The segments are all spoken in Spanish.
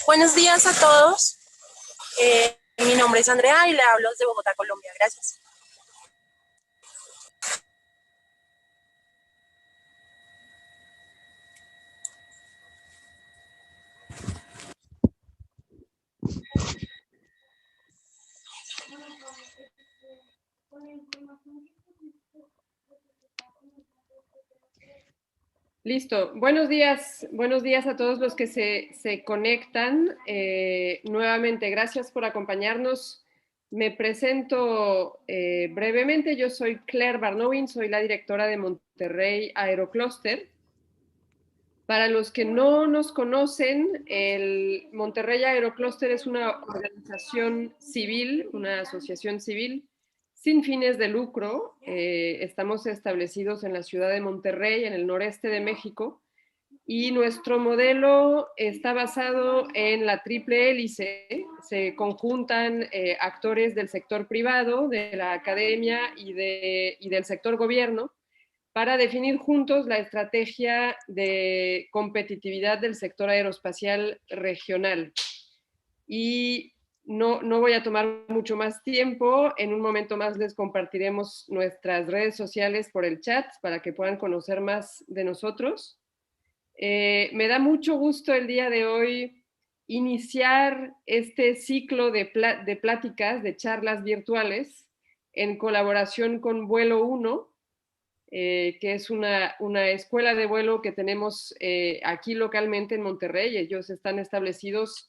Buenos días a todos. Mi nombre es Andrea y le hablo desde Bogotá, Colombia. Gracias. Listo. Buenos días a todos los que se conectan. Nuevamente, gracias por acompañarnos. Me presento brevemente. Yo soy Claire Barnowin, soy la directora de Monterrey Aerocluster. Para los que no nos conocen, el Monterrey Aerocluster es una organización civil, una asociación civil sin fines de lucro. Estamos establecidos en la ciudad de Monterrey, en el noreste de México, y nuestro modelo está basado en la triple hélice. Se conjuntan actores del sector privado, de la academia y del sector gobierno para definir juntos la estrategia de competitividad del sector aeroespacial regional. Y no voy a tomar mucho más tiempo. En un momento más les compartiremos nuestras redes sociales por el chat para que puedan conocer más de nosotros. Me da mucho gusto el día de hoy iniciar este ciclo de pláticas, de charlas virtuales, en colaboración con Vuelo 1, que es una escuela de vuelo que tenemos aquí localmente en Monterrey. Ellos están establecidos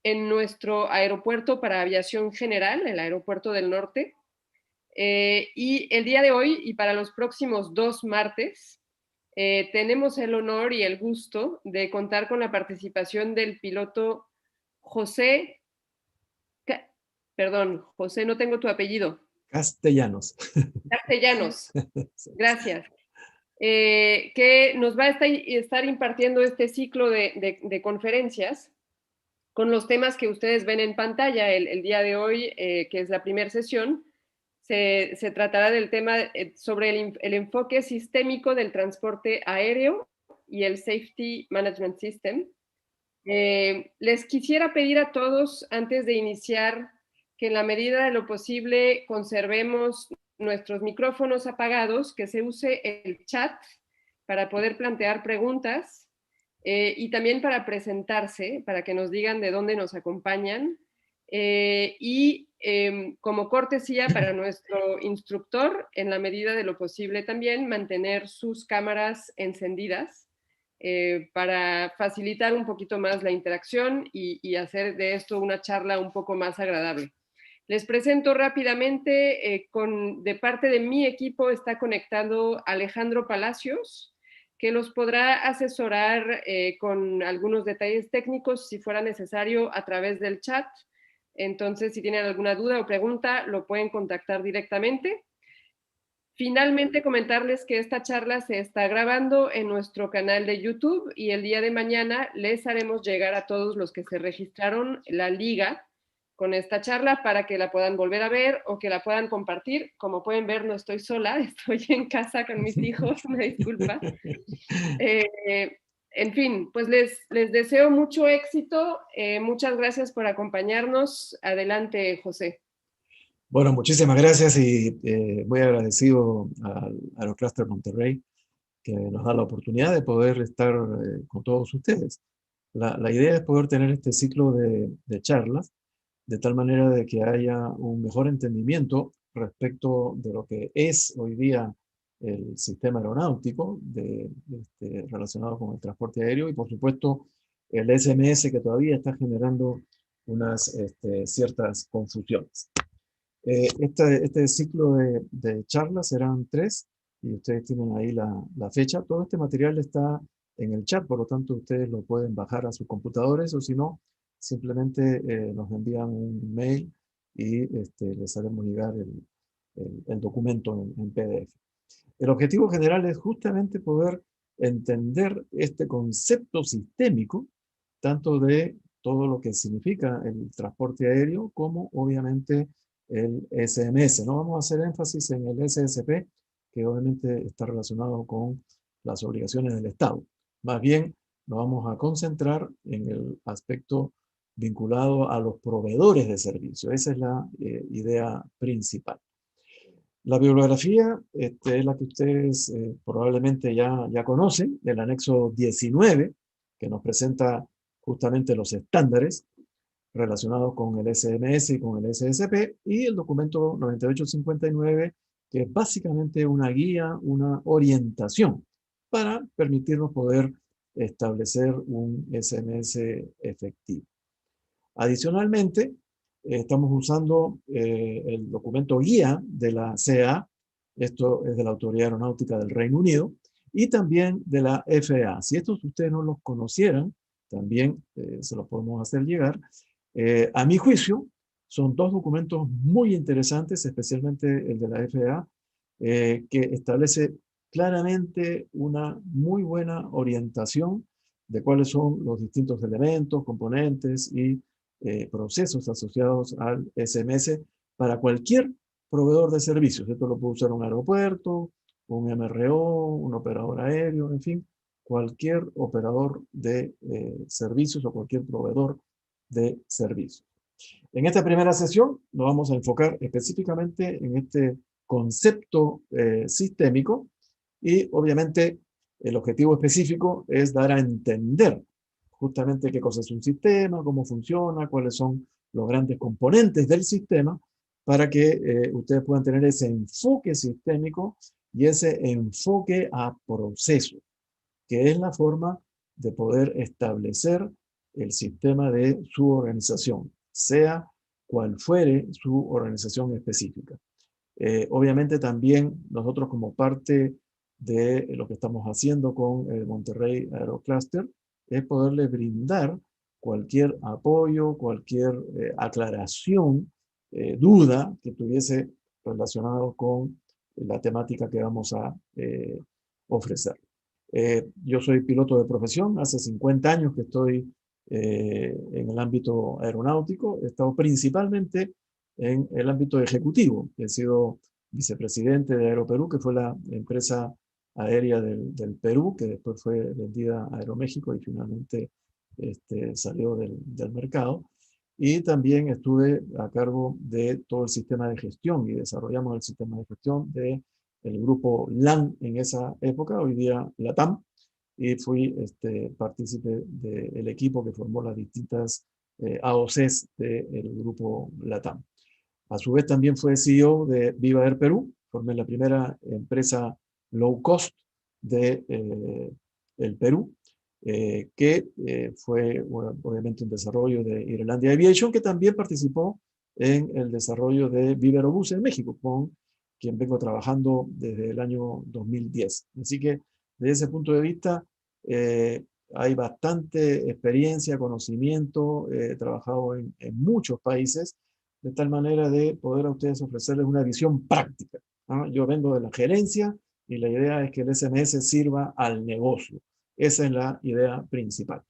en nuestro aeropuerto para aviación general, el Aeropuerto del Norte. Y el día de hoy y para los próximos 2 martes, tenemos el honor y el gusto de contar con la participación del piloto José, José, no tengo tu apellido. Castellanos. Castellanos, gracias. Que nos va a estar impartiendo este ciclo de conferencias con los temas que ustedes ven en pantalla el día de hoy, que es la primera sesión. Se tratará del tema sobre el enfoque sistémico del transporte aéreo y el Safety Management System. Les quisiera pedir a todos, antes de iniciar, que en la medida de lo posible conservemos nuestros micrófonos apagados, que se use el chat para poder plantear preguntas y también para presentarse, para que nos digan de dónde nos acompañan. Como cortesía para nuestro instructor, en la medida de lo posible también mantener sus cámaras encendidas para facilitar un poquito más la interacción y hacer de esto una charla un poco más agradable. Les presento rápidamente, de parte de mi equipo está conectado Alejandro Palacios, que los podrá asesorar con algunos detalles técnicos si fuera necesario a través del chat. Entonces, si tienen alguna duda o pregunta, lo pueden contactar directamente. Finalmente, comentarles que esta charla se está grabando en nuestro canal de YouTube y el día de mañana les haremos llegar a todos los que se registraron la liga con esta charla para que la puedan volver a ver o que la puedan compartir. Como pueden ver, no estoy sola, estoy en casa con mis hijos, una disculpa. En fin, pues les deseo mucho éxito. Muchas gracias por acompañarnos. Adelante, José. Bueno, muchísimas gracias y muy agradecido al Aerocluster Monterrey que nos da la oportunidad de poder estar con todos ustedes. La idea es poder tener este ciclo de charlas de tal manera de que haya un mejor entendimiento respecto de lo que es hoy día el sistema aeronáutico relacionado con el transporte aéreo y por supuesto el SMS que todavía está generando unas ciertas confusiones. Este ciclo de charlas serán 3 y ustedes tienen ahí la fecha. Todo este material está en el chat, por lo tanto ustedes lo pueden bajar a sus computadores o si no, simplemente nos envían un mail y les haremos llegar el documento en PDF. El objetivo general es justamente poder entender este concepto sistémico, tanto de todo lo que significa el transporte aéreo como obviamente el SMS. No vamos a hacer énfasis en el SSP, que obviamente está relacionado con las obligaciones del Estado. Más bien nos vamos a concentrar en el aspecto vinculado a los proveedores de servicios. Esa es la idea principal. La bibliografía es la que ustedes probablemente ya conocen, el anexo 19, que nos presenta justamente los estándares relacionados con el SMS y con el SSP, y el documento 9859, que es básicamente una guía, una orientación para permitirnos poder establecer un SMS efectivo. Adicionalmente, estamos usando el documento guía de la CAA, esto es de la Autoridad Aeronáutica del Reino Unido, y también de la FAA. Si estos ustedes no los conocieran, también se los podemos hacer llegar. A mi juicio, son dos documentos muy interesantes, especialmente el de la FAA, que establece claramente una muy buena orientación de cuáles son los distintos elementos, componentes y procesos asociados al SMS para cualquier proveedor de servicios. Esto lo puede usar un aeropuerto, un MRO, un operador aéreo, en fin, cualquier operador de servicios o cualquier proveedor de servicios. En esta primera sesión nos vamos a enfocar específicamente en este concepto sistémico y obviamente el objetivo específico es dar a entender justamente qué cosa es un sistema, cómo funciona, cuáles son los grandes componentes del sistema, para que ustedes puedan tener ese enfoque sistémico y ese enfoque a proceso, que es la forma de poder establecer el sistema de su organización, sea cual fuere su organización específica. Obviamente también nosotros como parte de lo que estamos haciendo con el Monterrey Aerocluster es poderle brindar cualquier apoyo, cualquier aclaración, duda que tuviese relacionado con la temática que vamos a ofrecer. Yo soy piloto de profesión, hace 50 años que estoy en el ámbito aeronáutico, he estado principalmente en el ámbito ejecutivo. He sido vicepresidente de Aeroperú, que fue la empresa aérea del Perú, que después fue vendida a Aeroméxico y finalmente salió del mercado. Y también estuve a cargo de todo el sistema de gestión y desarrollamos el sistema de gestión del grupo LAN en esa época, hoy día LATAM, y fui partícipe del equipo que formó las distintas AOCs del grupo LATAM. A su vez también fue CEO de Viva Air Perú, formé la primera empresa low cost de el Perú, que fue bueno, obviamente un desarrollo de Irlandia Aviation, que también participó en el desarrollo de Viva Aerobús en México, con quien vengo trabajando desde el año 2010. Así que desde ese punto de vista hay bastante experiencia, conocimiento, he trabajado en muchos países, de tal manera de poder a ustedes ofrecerles una visión práctica, ¿no? Yo vengo de la gerencia y la idea es que el SMS sirva al negocio. Esa es la idea principal.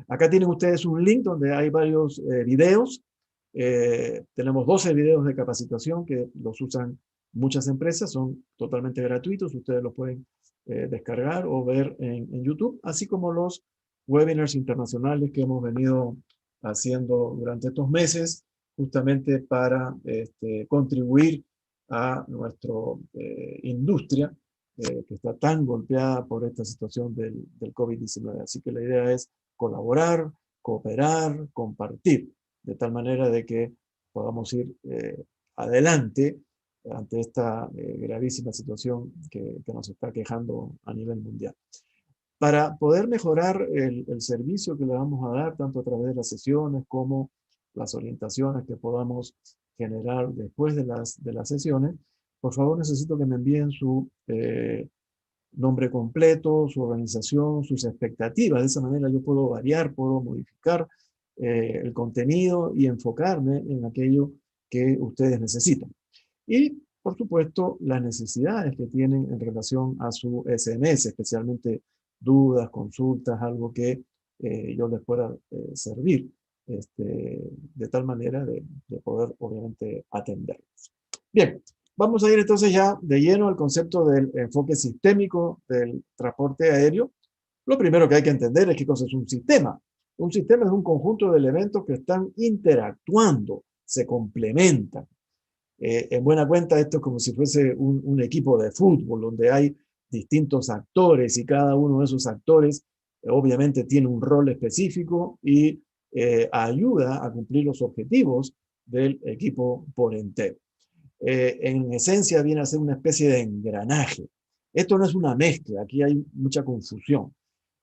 Acá tienen ustedes un link donde hay varios videos. Tenemos 12 videos de capacitación que los usan muchas empresas, son totalmente gratuitos, ustedes los pueden descargar o ver en YouTube, así como los webinars internacionales que hemos venido haciendo durante estos meses, justamente para contribuir a nuestra industria que está tan golpeada por esta situación del COVID-19. Así que la idea es colaborar, cooperar, compartir, de tal manera de que podamos ir adelante ante esta gravísima situación que nos está quejando a nivel mundial. Para poder mejorar el servicio que le vamos a dar, tanto a través de las sesiones como las orientaciones que podamos generar después de las sesiones, por favor necesito que me envíen su nombre completo, su organización, sus expectativas. De esa manera yo puedo variar, puedo modificar el contenido y enfocarme en aquello que ustedes necesitan. Y, por supuesto, las necesidades que tienen en relación a su SMS, especialmente dudas, consultas, algo que yo les pueda servir de tal manera de poder, obviamente, atenderlos. Bien, vamos a ir entonces ya de lleno al concepto del enfoque sistémico del transporte aéreo. Lo primero que hay que entender es qué cosa es un sistema. Un sistema es un conjunto de elementos que están interactuando, se complementan. En buena cuenta, esto es como si fuese un equipo de fútbol, donde hay distintos actores y cada uno de esos actores obviamente tiene un rol específico y ayuda a cumplir los objetivos del equipo por entero. En esencia viene a ser una especie de engranaje. Esto no es una mezcla, aquí hay mucha confusión.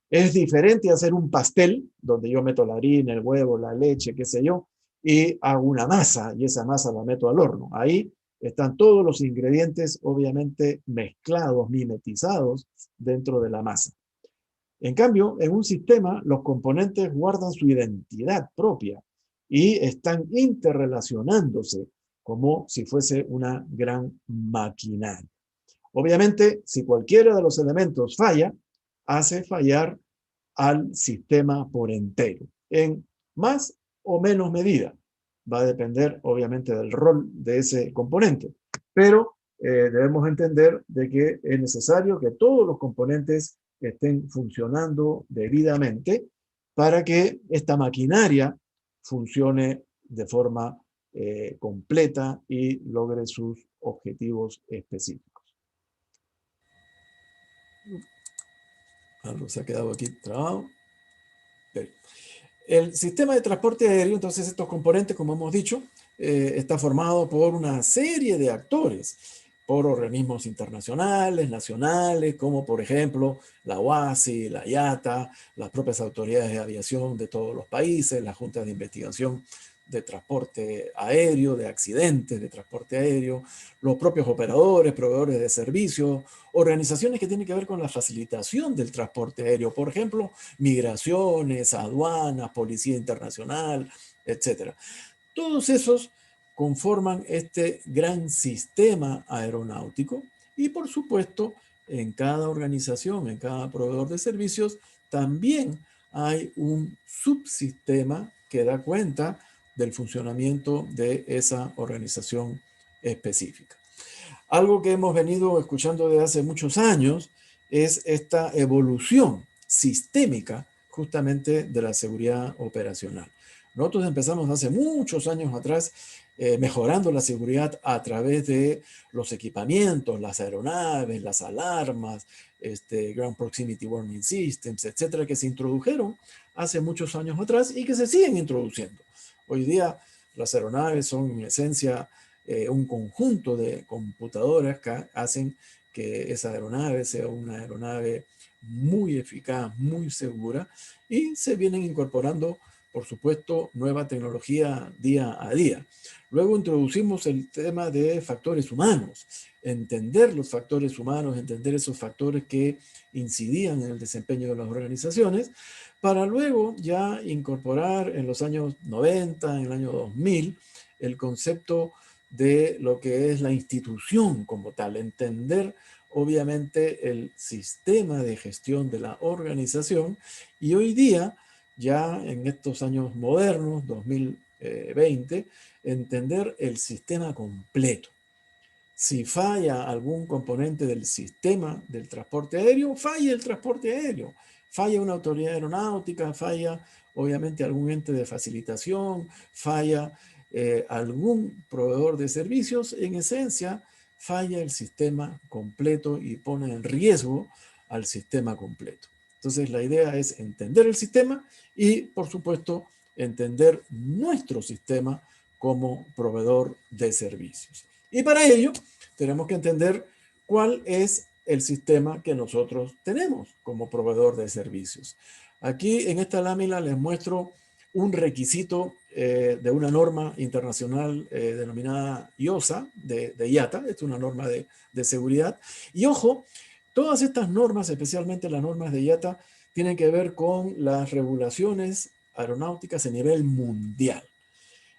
Es diferente hacer un pastel, donde yo meto la harina, el huevo, la leche, qué sé yo, y hago una masa, y esa masa la meto al horno. Ahí están todos los ingredientes, obviamente, mezclados, mimetizados dentro de la masa. En cambio, en un sistema, los componentes guardan su identidad propia y están interrelacionándose como si fuese una gran maquinaria. Obviamente, si cualquiera de los elementos falla, hace fallar al sistema por entero, en más o menos medida. Va a depender, obviamente, del rol de ese componente, pero debemos entender de que es necesario que todos los componentes estén funcionando debidamente para que esta maquinaria funcione de forma completa y logre sus objetivos específicos. Algo se ha quedado aquí trabado. Okay. El sistema de transporte aéreo, entonces estos componentes, como hemos dicho, está formado por una serie de actores, por organismos internacionales, nacionales, como por ejemplo la OASI, la IATA, las propias autoridades de aviación de todos los países, las juntas de investigación de transporte aéreo, de accidentes de transporte aéreo, los propios operadores, proveedores de servicios, organizaciones que tienen que ver con la facilitación del transporte aéreo, por ejemplo, migraciones, aduanas, policía internacional, etc. Todos esos conforman este gran sistema aeronáutico y, por supuesto, en cada organización, en cada proveedor de servicios, también hay un subsistema que da cuenta del funcionamiento de esa organización específica. Algo que hemos venido escuchando desde hace muchos años es esta evolución sistémica justamente de la seguridad operacional. Nosotros empezamos hace muchos años atrás mejorando la seguridad a través de los equipamientos, las aeronaves, las alarmas, Ground Proximity Warning Systems, etcétera, que se introdujeron hace muchos años atrás y que se siguen introduciendo. Hoy día las aeronaves son en esencia un conjunto de computadoras que hacen que esa aeronave sea una aeronave muy eficaz, muy segura, y se vienen incorporando, por supuesto, nueva tecnología día a día. Luego introducimos el tema de factores humanos, entender los factores humanos, entender esos factores que incidían en el desempeño de las organizaciones, para luego ya incorporar en los años 90, en el año 2000, el concepto de lo que es la institución como tal, entender obviamente el sistema de gestión de la organización, y hoy día, ya en estos años modernos, 2020, entender el sistema completo. Si falla algún componente del sistema del transporte aéreo, falla el transporte aéreo, falla una autoridad aeronáutica, falla obviamente algún ente de facilitación, falla algún proveedor de servicios, en esencia falla el sistema completo y pone en riesgo al sistema completo. Entonces la idea es entender el sistema y, por supuesto, entender nuestro sistema como proveedor de servicios. Y para ello tenemos que entender cuál es el sistema que nosotros tenemos como proveedor de servicios. Aquí en esta lámina les muestro un requisito de una norma internacional denominada IOSA, de IATA, es una norma de seguridad. Y ojo, todas estas normas, especialmente las normas de IATA, tienen que ver con las regulaciones aeronáuticas a nivel mundial.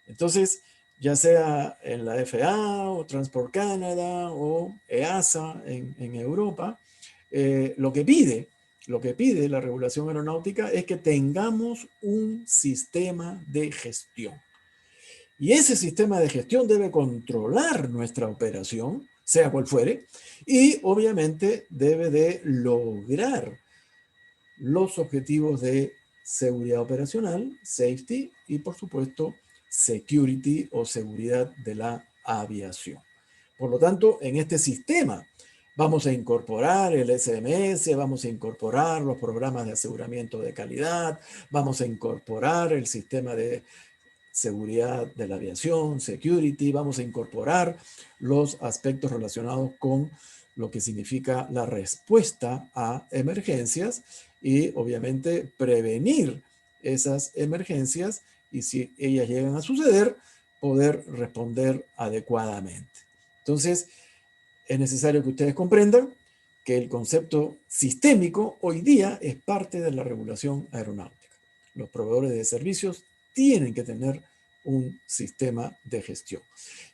Entonces, ya sea en la FAA o Transport Canada o EASA en Europa, lo que pide la regulación aeronáutica es que tengamos un sistema de gestión. Y ese sistema de gestión debe controlar nuestra operación, sea cual fuere, y obviamente debe de lograr los objetivos de seguridad operacional, safety, y por supuesto, security o seguridad de la aviación. Por lo tanto, en este sistema vamos a incorporar el SMS, vamos a incorporar los programas de aseguramiento de calidad, vamos a incorporar el sistema de seguridad de la aviación, security, vamos a incorporar los aspectos relacionados con lo que significa la respuesta a emergencias y obviamente prevenir esas emergencias y si ellas llegan a suceder, poder responder adecuadamente. Entonces, es necesario que ustedes comprendan que el concepto sistémico hoy día es parte de la regulación aeronáutica. Los proveedores de servicios tienen que tener un sistema de gestión.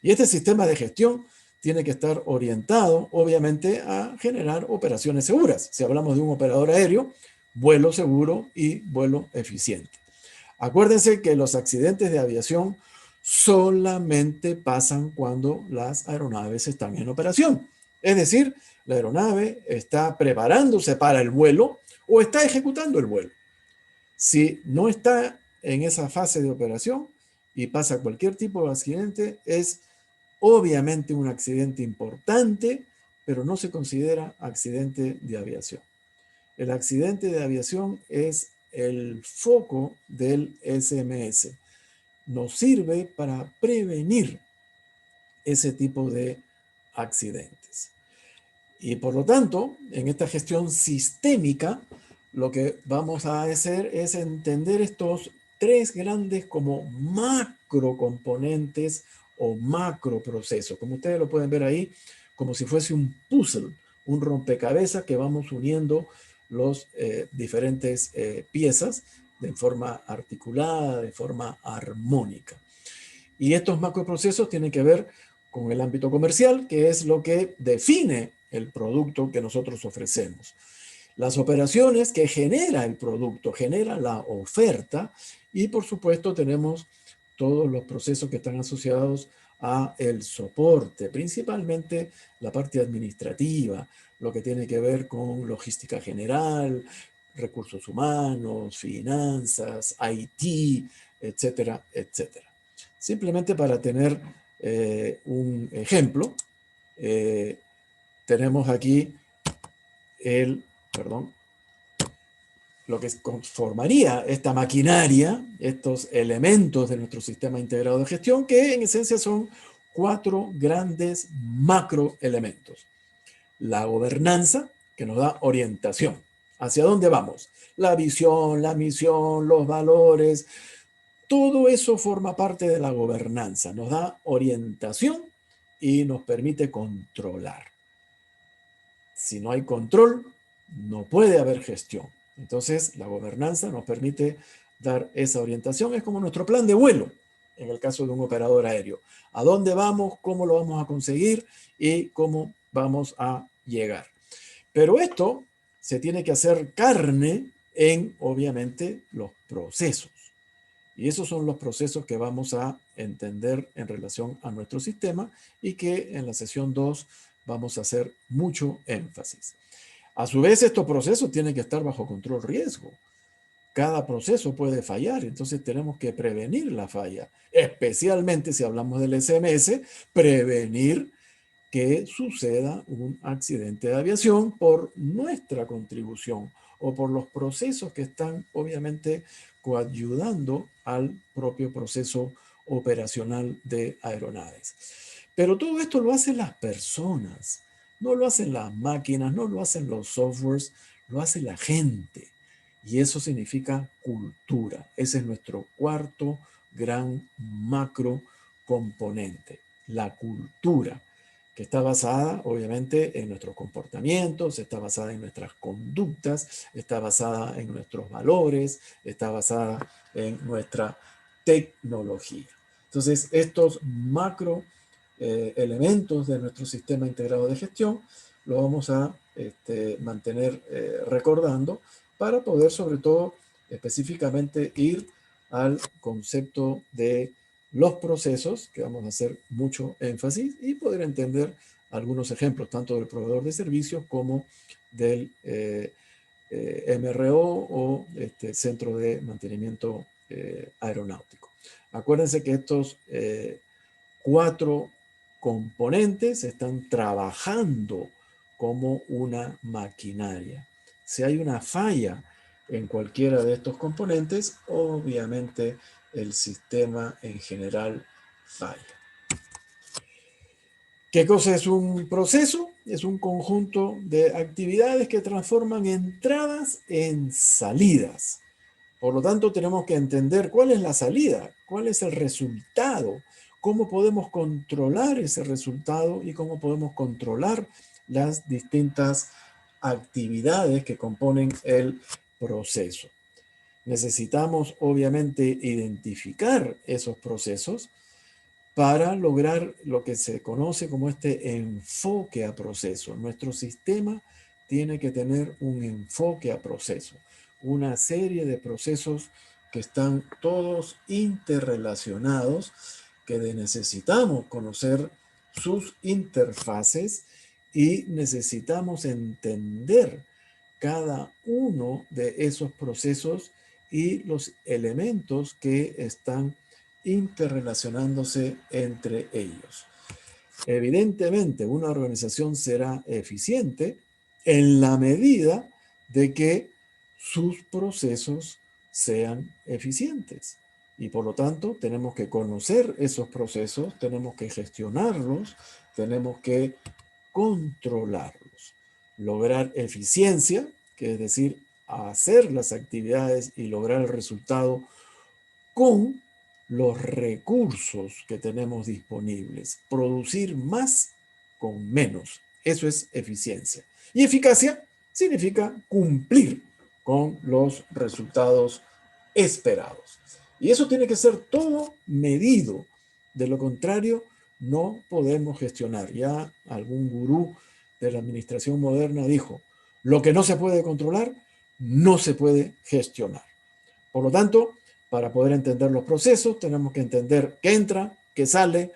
Y este sistema de gestión tiene que estar orientado, obviamente, a generar operaciones seguras. Si hablamos de un operador aéreo, vuelo seguro y vuelo eficiente. Acuérdense que los accidentes de aviación solamente pasan cuando las aeronaves están en operación. Es decir, la aeronave está preparándose para el vuelo o está ejecutando el vuelo. Si no está en esa fase de operación y pasa cualquier tipo de accidente, es obviamente un accidente importante, pero no se considera accidente de aviación. El accidente de aviación es el foco del SMS. Nos sirve para prevenir ese tipo de accidentes. Y por lo tanto, en esta gestión sistémica, lo que vamos a hacer es entender estos tres grandes como macro componentes o macro procesos. Como ustedes lo pueden ver ahí, como si fuese un puzzle, un rompecabezas que vamos uniendo los diferentes piezas de forma articulada, de forma armónica. Y estos macroprocesos tienen que ver con el ámbito comercial, que es lo que define el producto que nosotros ofrecemos. Las operaciones que genera el producto, genera la oferta y por supuesto tenemos todos los procesos que están asociados a el soporte, principalmente la parte administrativa, lo que tiene que ver con logística general, recursos humanos, finanzas, IT, etcétera, etcétera. Simplemente para tener un ejemplo, tenemos aquí lo que conformaría esta maquinaria, estos elementos de nuestro sistema integrado de gestión, que en esencia son 4 grandes macroelementos. La gobernanza, que nos da orientación. ¿Hacia dónde vamos? La visión, la misión, los valores, todo eso forma parte de la gobernanza. Nos da orientación y nos permite controlar. Si no hay control, no puede haber gestión. Entonces, la gobernanza nos permite dar esa orientación. Es como nuestro plan de vuelo, en el caso de un operador aéreo. ¿A dónde vamos? ¿Cómo lo vamos a conseguir? Y cómo vamos a llegar. Pero esto se tiene que hacer carne en, obviamente, los procesos. Y esos son los procesos que vamos a entender en relación a nuestro sistema y que en la sesión 2 vamos a hacer mucho énfasis. A su vez, estos procesos tienen que estar bajo control riesgo. Cada proceso puede fallar, entonces tenemos que prevenir la falla, especialmente si hablamos del SMS, prevenir que suceda un accidente de aviación por nuestra contribución o por los procesos que están obviamente coayudando al propio proceso operacional de aeronaves. Pero todo esto lo hacen las personas, no lo hacen las máquinas, no lo hacen los softwares, lo hace la gente. Y eso significa cultura. Ese es nuestro cuarto gran macro componente, la cultura, que está basada obviamente en nuestros comportamientos, está basada en nuestras conductas, está basada en nuestros valores, está basada en nuestra tecnología. Entonces, estos macro elementos de nuestro sistema integrado de gestión lo vamos a mantener recordando para poder sobre todo específicamente ir al concepto de los procesos, que vamos a hacer mucho énfasis, y poder entender algunos ejemplos, tanto del proveedor de servicios como del MRO o Centro de Mantenimiento Aeronáutico. Acuérdense que estos 4 componentes están trabajando como una maquinaria. Si hay una falla en cualquiera de estos componentes, obviamente el sistema en general falla. ¿Qué cosa es un proceso? Es un conjunto de actividades que transforman entradas en salidas. Por lo tanto, tenemos que entender cuál es la salida, cuál es el resultado, cómo podemos controlar ese resultado y cómo podemos controlar las distintas actividades que componen el proceso. Necesitamos, obviamente, identificar esos procesos para lograr lo que se conoce como este enfoque a proceso. Nuestro sistema tiene que tener un enfoque a proceso, una serie de procesos que están todos interrelacionados, que necesitamos conocer sus interfaces y necesitamos entender cada uno de esos procesos y los elementos que están interrelacionándose entre ellos. Evidentemente, una organización será eficiente en la medida de que sus procesos sean eficientes. Y por lo tanto, tenemos que conocer esos procesos, tenemos que gestionarlos, tenemos que controlarlos. Lograr eficiencia, que es decir, hacer las actividades y lograr el resultado con los recursos que tenemos disponibles. Producir más con menos. Eso es eficiencia. Y eficacia significa cumplir con los resultados esperados. Y eso tiene que ser todo medido. De lo contrario, no podemos gestionar. Ya algún gurú de la administración moderna dijo, lo que no se puede controlar, no se puede gestionar. Por lo tanto, para poder entender los procesos, tenemos que entender qué entra, qué sale,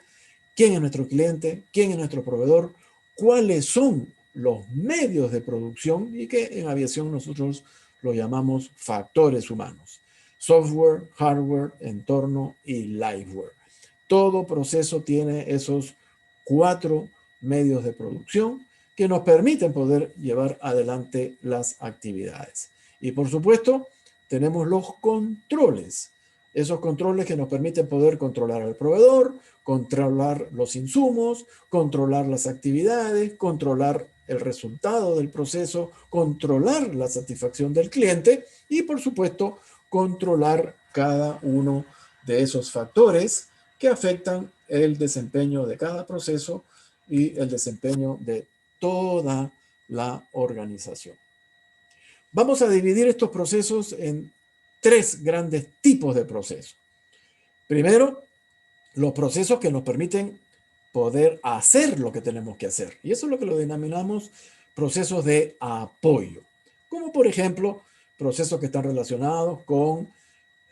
quién es nuestro cliente, quién es nuestro proveedor, cuáles son los medios de producción y que en aviación nosotros lo llamamos factores humanos. Software, hardware, entorno y liveware. Todo proceso tiene esos 4 medios de producción que nos permiten poder llevar adelante las actividades. Y por supuesto, tenemos los controles. Esos controles que nos permiten poder controlar al proveedor, controlar los insumos, controlar las actividades, controlar el resultado del proceso, controlar la satisfacción del cliente y, por supuesto, controlar cada uno de esos factores que afectan el desempeño de cada proceso y el desempeño de toda la organización. Vamos a dividir estos procesos en 3 grandes tipos de procesos. Primero, los procesos que nos permiten poder hacer lo que tenemos que hacer. Y eso es lo que lo denominamos procesos de apoyo. Como por ejemplo, procesos que están relacionados con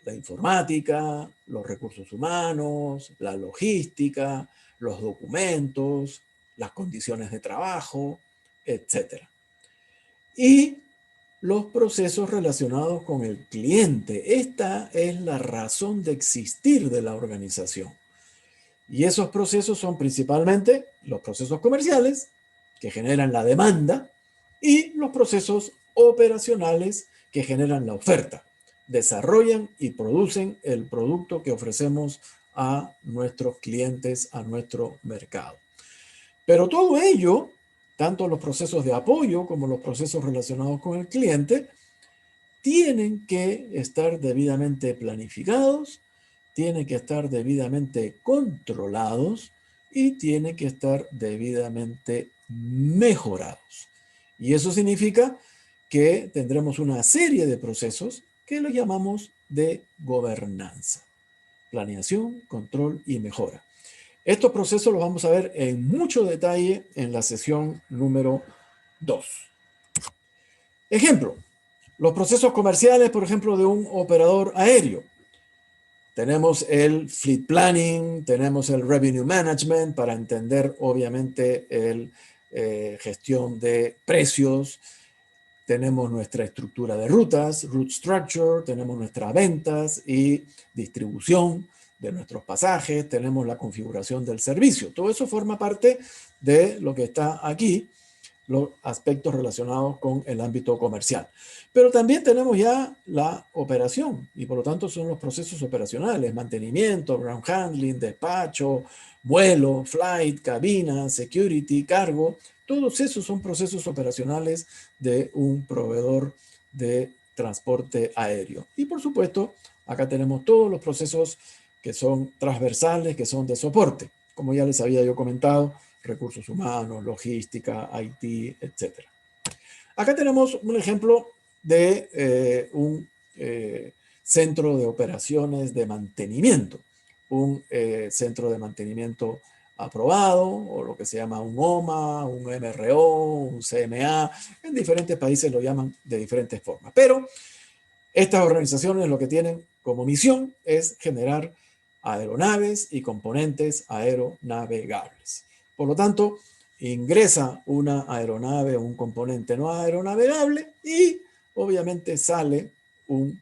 la informática, los recursos humanos, la logística, los documentos, las condiciones de trabajo, etc. Y los procesos relacionados con el cliente. Esta es la razón de existir de la organización. Y esos procesos son principalmente los procesos comerciales, que generan la demanda, y los procesos operacionales, que generan la oferta. Desarrollan y producen el producto que ofrecemos a nuestros clientes, a nuestro mercado. Pero todo ello, tanto los procesos de apoyo como los procesos relacionados con el cliente, tienen que estar debidamente planificados, tienen que estar debidamente controlados y tienen que estar debidamente mejorados. Y eso significa que tendremos una serie de procesos que lo llamamos de gobernanza. Planeación, control y mejora. Estos procesos los vamos a ver en mucho detalle en la sesión número 2. Ejemplo, los procesos comerciales, por ejemplo, de un operador aéreo. Tenemos el fleet planning, tenemos el revenue management para entender, obviamente, gestión de precios. tenemos nuestra estructura de rutas, route structure, tenemos nuestras ventas y distribución de nuestros pasajes, tenemos la configuración del servicio. Todo eso forma parte de lo que está aquí, los aspectos relacionados con el ámbito comercial. Pero también tenemos ya la operación y por lo tanto son los procesos operacionales, mantenimiento, ground handling, despacho, vuelo, flight, cabina, security, cargo. Todos esos son procesos operacionales de un proveedor de transporte aéreo. Y por supuesto, acá tenemos todos los procesos que son transversales, que son de soporte. Como ya les había yo comentado, recursos humanos, logística, IT, etc. Acá tenemos un ejemplo de un centro de operaciones de mantenimiento, un centro de mantenimiento aprobado, o lo que se llama un OMA, un MRO, un CMA. En diferentes países lo llaman de diferentes formas. Pero estas organizaciones lo que tienen como misión es generar aeronaves y componentes aeronavegables. Por lo tanto, ingresa una aeronave o un componente no aeronavegable y obviamente sale un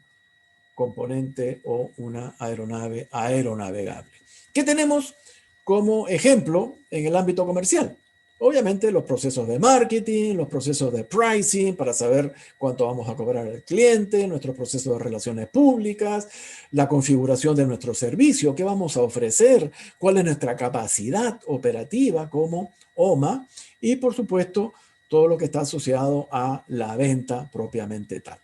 componente o una aeronave aeronavegable. ¿Qué tenemos como ejemplo en el ámbito comercial? Obviamente los procesos de marketing, los procesos de pricing para saber cuánto vamos a cobrar al cliente, nuestros procesos de relaciones públicas, la configuración de nuestro servicio, qué vamos a ofrecer, cuál es nuestra capacidad operativa como OMA y por supuesto todo lo que está asociado a la venta propiamente tal.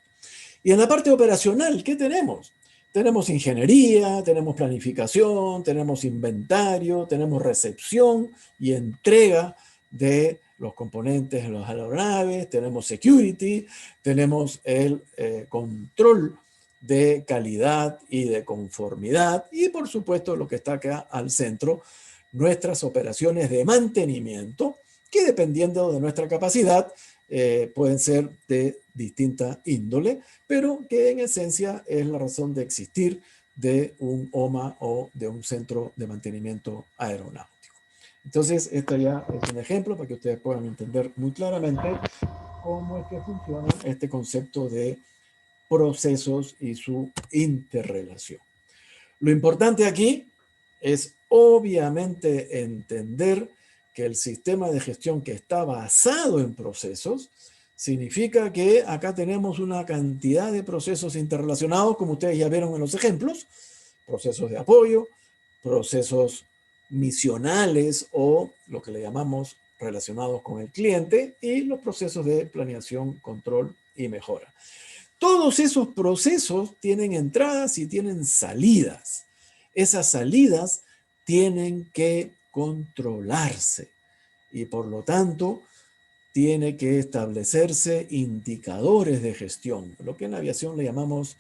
Y en la parte operacional, ¿qué tenemos? Tenemos ingeniería, tenemos planificación, tenemos inventario, tenemos recepción y entrega de los componentes de las aeronaves, tenemos security, tenemos el control de calidad y de conformidad y por supuesto lo que está acá al centro, nuestras operaciones de mantenimiento que dependiendo de nuestra capacidad pueden ser de distinta índole, pero que en esencia es la razón de existir de un OMA o de un centro de mantenimiento aeronáutico. Entonces, esto ya es un ejemplo para que ustedes puedan entender muy claramente cómo es que funciona este concepto de procesos y su interrelación. Lo importante aquí es obviamente entender que el sistema de gestión que está basado en procesos significa que acá tenemos una cantidad de procesos interrelacionados, como ustedes ya vieron en los ejemplos, procesos de apoyo, procesos misionales o lo que le llamamos relacionados con el cliente y los procesos de planeación, control y mejora. Todos esos procesos tienen entradas y tienen salidas. Esas salidas tienen que controlarse y por lo tanto tiene que establecerse indicadores de gestión, lo que en la aviación le llamamos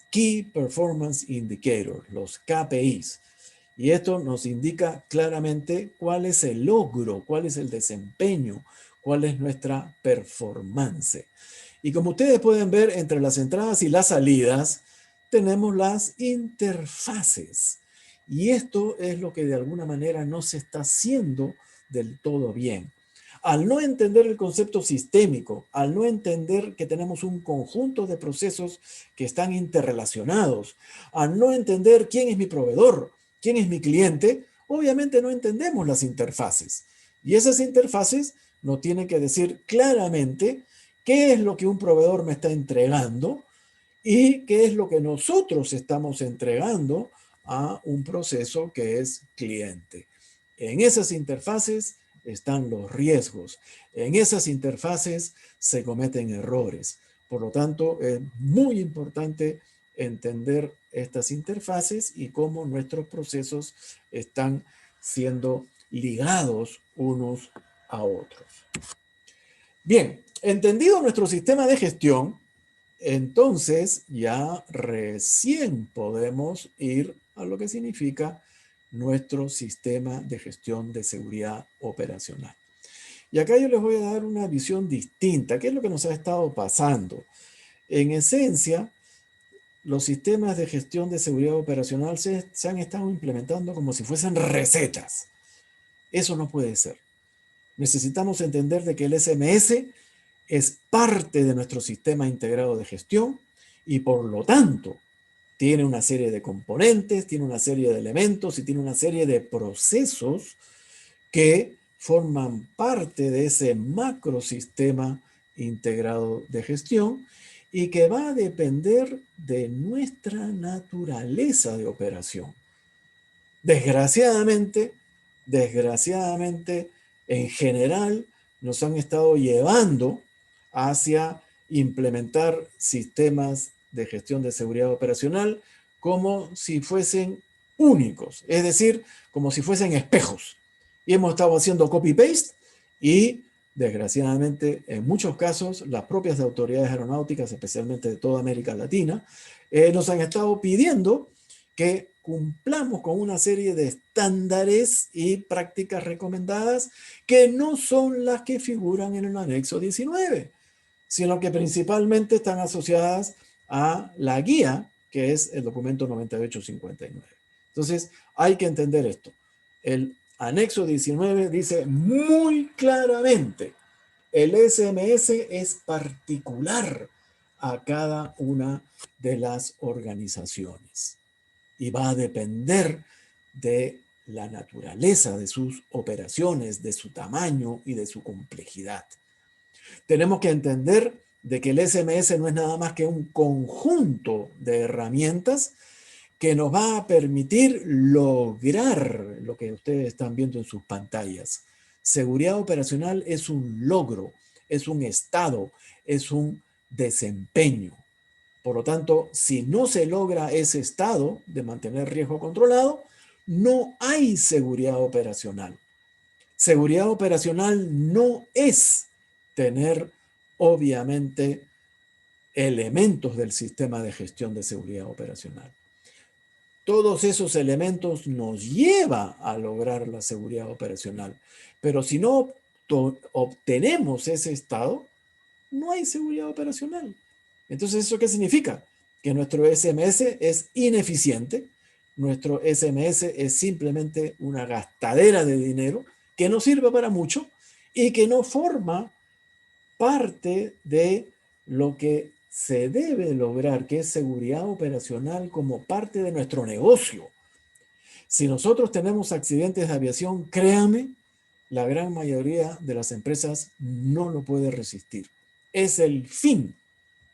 Key Performance Indicator, los KPIs. Y esto nos indica claramente cuál es el logro, cuál es el desempeño, cuál es nuestra performance. Y como ustedes pueden ver, entre las entradas y las salidas, tenemos las interfaces. Y esto es lo que de alguna manera no se está haciendo del todo bien. Al no entender el concepto sistémico, al no entender que tenemos un conjunto de procesos que están interrelacionados, al no entender quién es mi proveedor, quién es mi cliente, obviamente no entendemos las interfaces. Y esas interfaces nos tienen que decir claramente qué es lo que un proveedor me está entregando y qué es lo que nosotros estamos entregando a un proceso que es cliente. En esas interfaces están los riesgos. En esas interfaces se cometen errores. Por lo tanto, es muy importante entender estas interfaces y cómo nuestros procesos están siendo ligados unos a otros. Bien, entendido nuestro sistema de gestión, entonces ya recién podemos ir a lo que significa nuestro sistema de gestión de seguridad operacional. Y acá yo les voy a dar una visión distinta. ¿Qué es lo que nos ha estado pasando? En esencia, los sistemas de gestión de seguridad operacional se han estado implementando como si fuesen recetas. Eso no puede ser. Necesitamos entender de que el SMS es parte de nuestro sistema integrado de gestión y por lo tanto tiene una serie de componentes, tiene una serie de elementos y tiene una serie de procesos que forman parte de ese macrosistema integrado de gestión y que va a depender de nuestra naturaleza de operación. Desgraciadamente, en general, nos han estado llevando hacia implementar sistemas de gestión de seguridad operacional como si fuesen únicos, es decir, como si fuesen espejos. Y hemos estado haciendo copy-paste y, desgraciadamente, en muchos casos, las propias autoridades aeronáuticas, especialmente de toda América Latina, nos han estado pidiendo que cumplamos con una serie de estándares y prácticas recomendadas que no son las que figuran en el anexo 19, sino que principalmente están asociadas a la guía, que es el documento 9859. Entonces, hay que entender esto. El anexo 19 dice muy claramente, el SMS es particular a cada una de las organizaciones y va a depender de la naturaleza de sus operaciones, de su tamaño y de su complejidad. Tenemos que entender de que el SMS no es nada más que un conjunto de herramientas que nos va a permitir lograr lo que ustedes están viendo en sus pantallas. Seguridad operacional es un logro, es un estado, es un desempeño. Por lo tanto, si no se logra ese estado de mantener riesgo controlado, no hay seguridad operacional. Seguridad operacional no es tener, obviamente, elementos del sistema de gestión de seguridad operacional. Todos esos elementos nos llevan a lograr la seguridad operacional. Pero si no obtenemos ese estado, no hay seguridad operacional. Entonces, ¿eso qué significa? Que nuestro SMS es ineficiente, nuestro SMS es simplemente una gastadera de dinero que no sirve para mucho y que no forma parte de lo que se debe lograr, que es seguridad operacional como parte de nuestro negocio. Si nosotros tenemos accidentes de aviación, créame, la gran mayoría de las empresas no lo puede resistir. Es el fin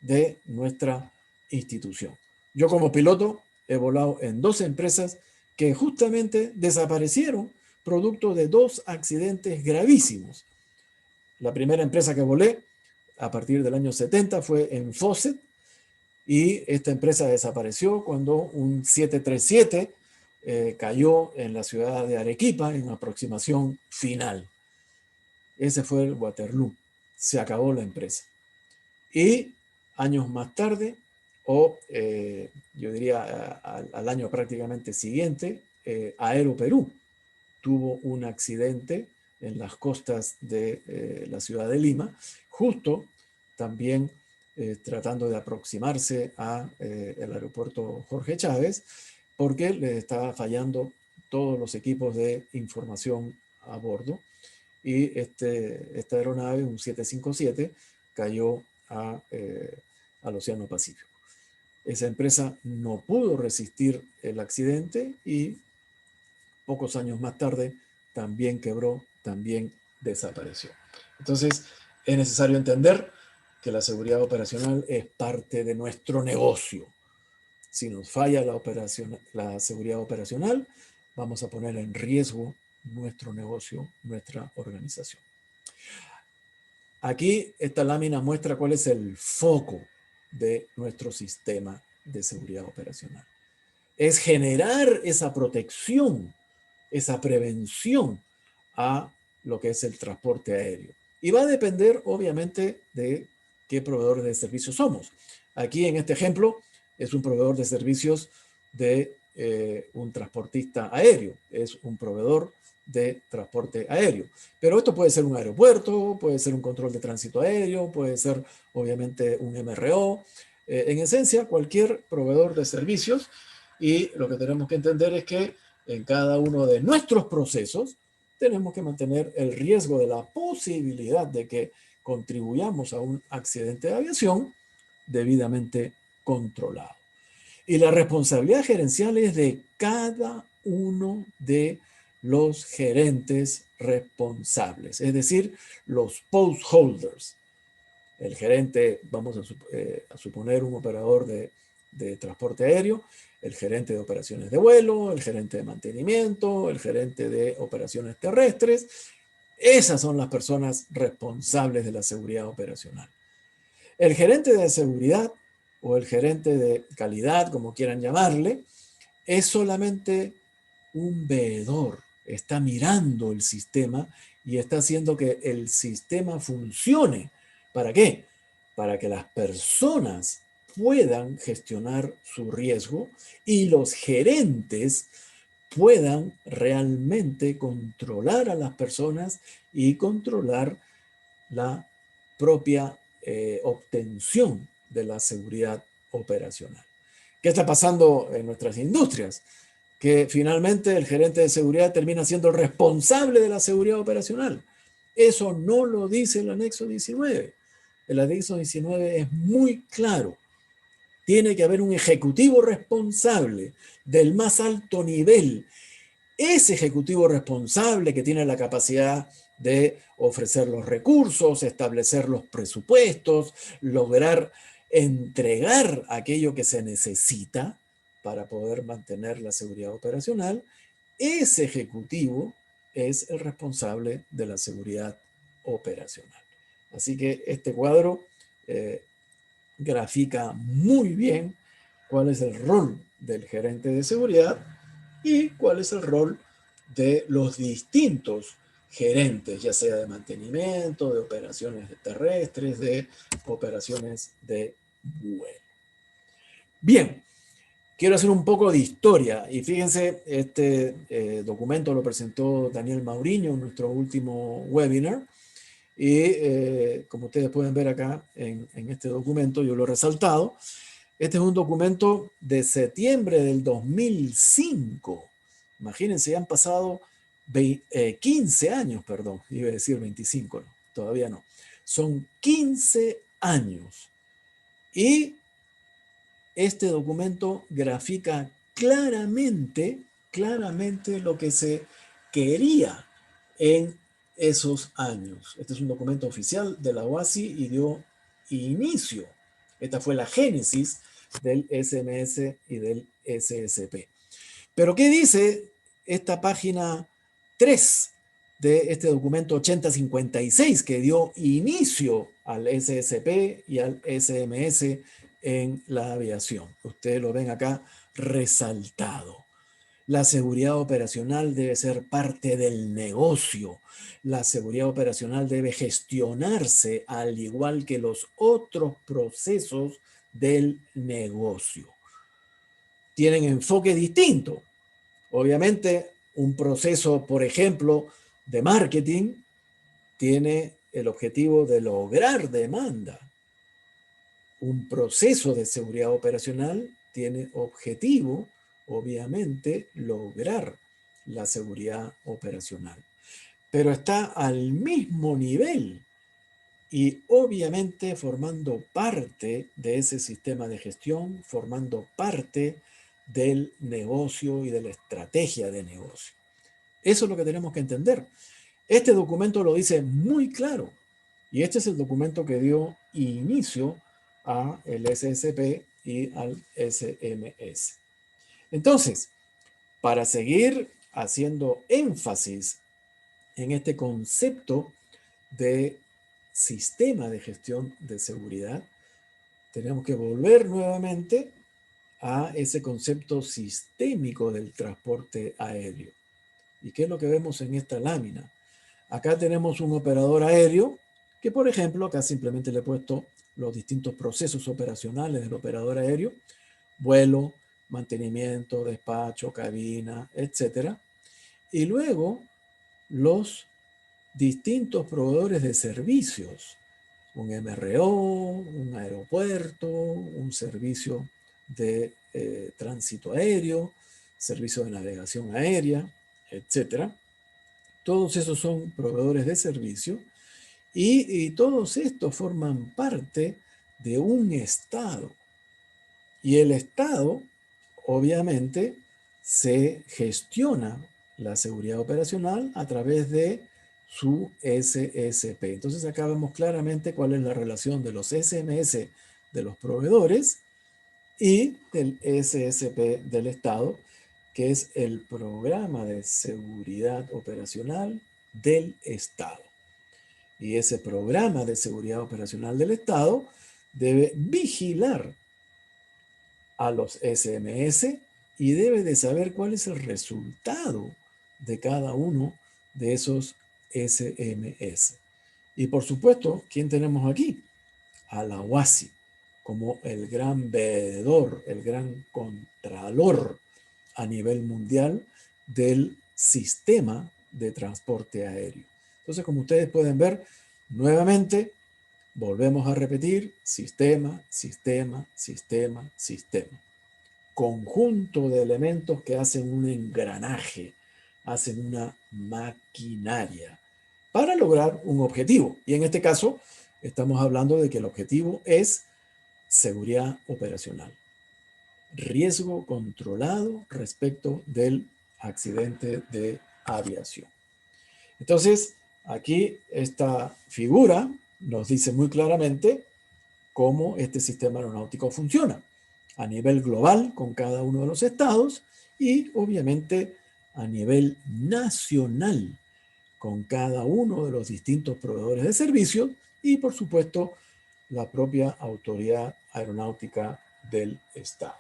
de nuestra institución. Yo como piloto he volado en 2 empresas que justamente desaparecieron producto de 2 accidentes gravísimos. La primera empresa que volé a partir del año 70 fue en Fawcett y esta empresa desapareció cuando un 737 cayó en la ciudad de Arequipa en aproximación final. Ese fue el Waterloo. Se acabó la empresa. Y años más tarde, yo diría al año prácticamente siguiente, Aeroperú tuvo un accidente en las costas de la ciudad de Lima, justo también tratando de aproximarse al aeropuerto Jorge Chávez, porque le estaba fallando todos los equipos de información a bordo y esta aeronave, un 757, cayó al Océano Pacífico. Esa empresa no pudo resistir el accidente y pocos años más tarde también quebró, también desapareció. Entonces, es necesario entender que la seguridad operacional es parte de nuestro negocio. Si nos falla la seguridad operacional, vamos a poner en riesgo nuestro negocio, nuestra organización. Aquí esta lámina muestra cuál es el foco de nuestro sistema de seguridad operacional. Es generar esa protección, esa prevención a lo que es el transporte aéreo. Y va a depender, obviamente, de qué proveedor de servicios somos. Aquí, en este ejemplo, es un proveedor de servicios de un transportista aéreo. Es un proveedor de transporte aéreo. Pero esto puede ser un aeropuerto, puede ser un control de tránsito aéreo, puede ser, obviamente, un MRO. En esencia, cualquier proveedor de servicios. Y lo que tenemos que entender es que en cada uno de nuestros procesos tenemos que mantener el riesgo de la posibilidad de que contribuyamos a un accidente de aviación debidamente controlado. Y la responsabilidad gerencial es de cada uno de los gerentes responsables, es decir, los post holders. El gerente, vamos a suponer un operador de transporte aéreo, el gerente de operaciones de vuelo, el gerente de mantenimiento, el gerente de operaciones terrestres. Esas son las personas responsables de la seguridad operacional. El gerente de seguridad o el gerente de calidad, como quieran llamarle, es solamente un veedor. Está mirando el sistema y está haciendo que el sistema funcione. ¿Para qué? Para que las personas puedan gestionar su riesgo y los gerentes puedan realmente controlar a las personas y controlar la propia obtención de la seguridad operacional. ¿Qué está pasando en nuestras industrias? Que finalmente el gerente de seguridad termina siendo el responsable de la seguridad operacional. Eso no lo dice el anexo 19. El anexo 19 es muy claro. Tiene que haber un ejecutivo responsable del más alto nivel. Ese ejecutivo responsable que tiene la capacidad de ofrecer los recursos, establecer los presupuestos, lograr entregar aquello que se necesita para poder mantener la seguridad operacional, ese ejecutivo es el responsable de la seguridad operacional. Así que este cuadro grafica muy bien cuál es el rol del gerente de seguridad y cuál es el rol de los distintos gerentes, ya sea de mantenimiento, de operaciones terrestres, de operaciones de vuelo. Bien, quiero hacer un poco de historia y fíjense, este documento lo presentó Daniel Mauriño en nuestro último webinar y como ustedes pueden ver acá en este documento, yo lo he resaltado. Este es un documento de septiembre del 2005. Imagínense, ya han pasado 15 años, perdón, iba a decir 25, no, todavía no. Son 15 años. Y este documento grafica claramente lo que se quería en esos años. Este es un documento oficial de la OASI y dio inicio. Esta fue la génesis del SMS y del SSP. Pero ¿qué dice esta página 3 de este documento 8056 que dio inicio al SSP y al SMS en la aviación? Ustedes lo ven acá resaltado. La seguridad operacional debe ser parte del negocio. La seguridad operacional debe gestionarse al igual que los otros procesos del negocio. Tienen enfoque distinto. Obviamente, un proceso, por ejemplo, de marketing tiene el objetivo de lograr demanda. Un proceso de seguridad operacional tiene objetivo, obviamente, lograr la seguridad operacional. Pero está al mismo nivel y obviamente formando parte de ese sistema de gestión, formando parte del negocio y de la estrategia de negocio. Eso es lo que tenemos que entender. Este documento lo dice muy claro y este es el documento que dio inicio a el SSP y al SMS. Entonces, para seguir haciendo énfasis en este concepto de sistema de gestión de seguridad, tenemos que volver nuevamente a ese concepto sistémico del transporte aéreo. ¿Y qué es lo que vemos en esta lámina? Acá tenemos un operador aéreo que, por ejemplo, acá simplemente le he puesto los distintos procesos operacionales del operador aéreo: vuelo, mantenimiento, despacho, cabina, etc. Y luego los distintos proveedores de servicios: un MRO, un aeropuerto, un servicio de tránsito aéreo, servicio de navegación aérea, etc. Todos esos son proveedores de servicio Y todos estos forman parte de un Estado. Y el Estado, obviamente, se gestiona la seguridad operacional a través de su SSP. Entonces acá vemos claramente cuál es la relación de los SMS de los proveedores y del SSP del Estado, que es el Programa de Seguridad Operacional del Estado. Y ese Programa de Seguridad Operacional del Estado debe vigilar a los SMS y debe de saber cuál es el resultado de cada uno de esos SMS. Y por supuesto, ¿quién tenemos aquí? A la OASI, como el gran veedor, el gran contralor a nivel mundial del sistema de transporte aéreo. Entonces, como ustedes pueden ver, nuevamente, volvemos a repetir, sistema, sistema, sistema, sistema. Conjunto de elementos que hacen un engranaje, hacen una maquinaria para lograr un objetivo. Y en este caso, estamos hablando de que el objetivo es seguridad operacional. Riesgo controlado respecto del accidente de aviación. Entonces, aquí esta figura nos dice muy claramente cómo este sistema aeronáutico funciona a nivel global con cada uno de los estados y obviamente a nivel nacional con cada uno de los distintos proveedores de servicios y por supuesto la propia autoridad aeronáutica del estado.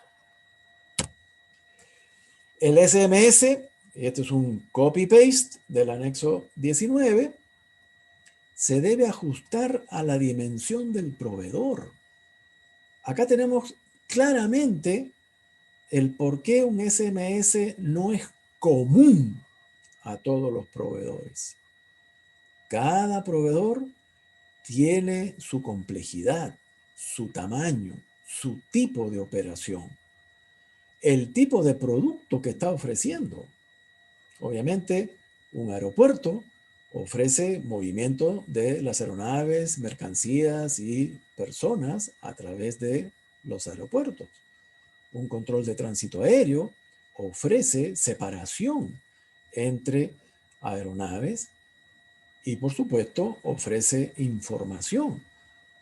El SMS, este es un copy-paste del anexo 19, se debe ajustar a la dimensión del proveedor. Acá tenemos claramente el por qué un SMS no es común a todos los proveedores. Cada proveedor tiene su complejidad, su tamaño, su tipo de operación, el tipo de producto que está ofreciendo. Obviamente, un aeropuerto ofrece movimiento de las aeronaves, mercancías y personas a través de los aeropuertos. Un control de tránsito aéreo ofrece separación entre aeronaves y, por supuesto, ofrece información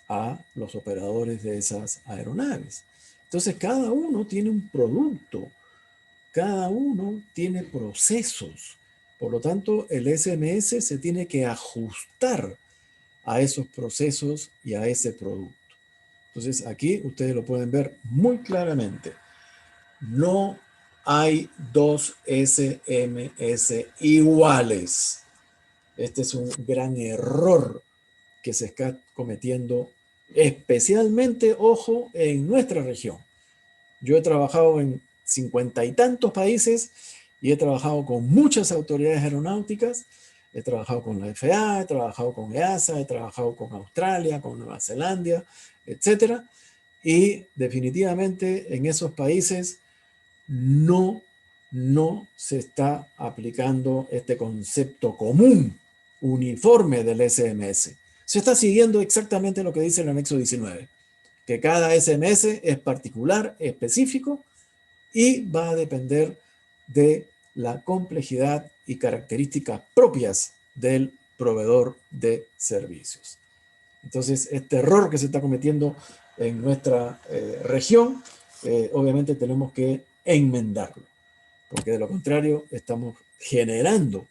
a los operadores de esas aeronaves. Entonces, cada uno tiene un producto, cada uno tiene procesos. Por lo tanto, el SMS se tiene que ajustar a esos procesos y a ese producto. Entonces, aquí ustedes lo pueden ver muy claramente. No hay dos SMS iguales. Este es un gran error que se está cometiendo, especialmente, ojo, en nuestra región. Yo he trabajado en 50 y tantos países y he trabajado con muchas autoridades aeronáuticas. He trabajado con la FAA, he trabajado con EASA, he trabajado con Australia, con Nueva Zelanda, etc. Y definitivamente en esos países no se está aplicando este concepto común, uniforme del SMS. Se está siguiendo exactamente lo que dice el anexo 19, que cada SMS es particular, específico, y va a depender de la complejidad y características propias del proveedor de servicios. Entonces, este error que se está cometiendo en nuestra región, obviamente tenemos que enmendarlo, porque de lo contrario estamos generando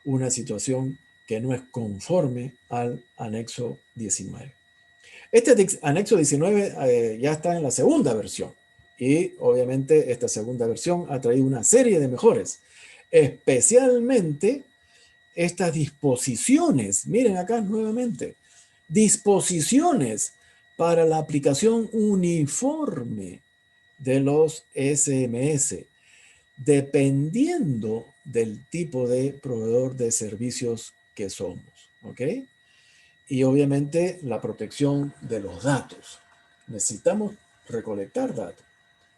una situación que no es conforme al anexo 19. Este anexo 19 ya está en la segunda versión y obviamente esta segunda versión ha traído una serie de mejoras, especialmente estas disposiciones, miren acá nuevamente, disposiciones para la aplicación uniforme de los SMS, dependiendo del tipo de proveedor de servicios que somos, ¿ok? Y obviamente la protección de los datos. Necesitamos recolectar datos,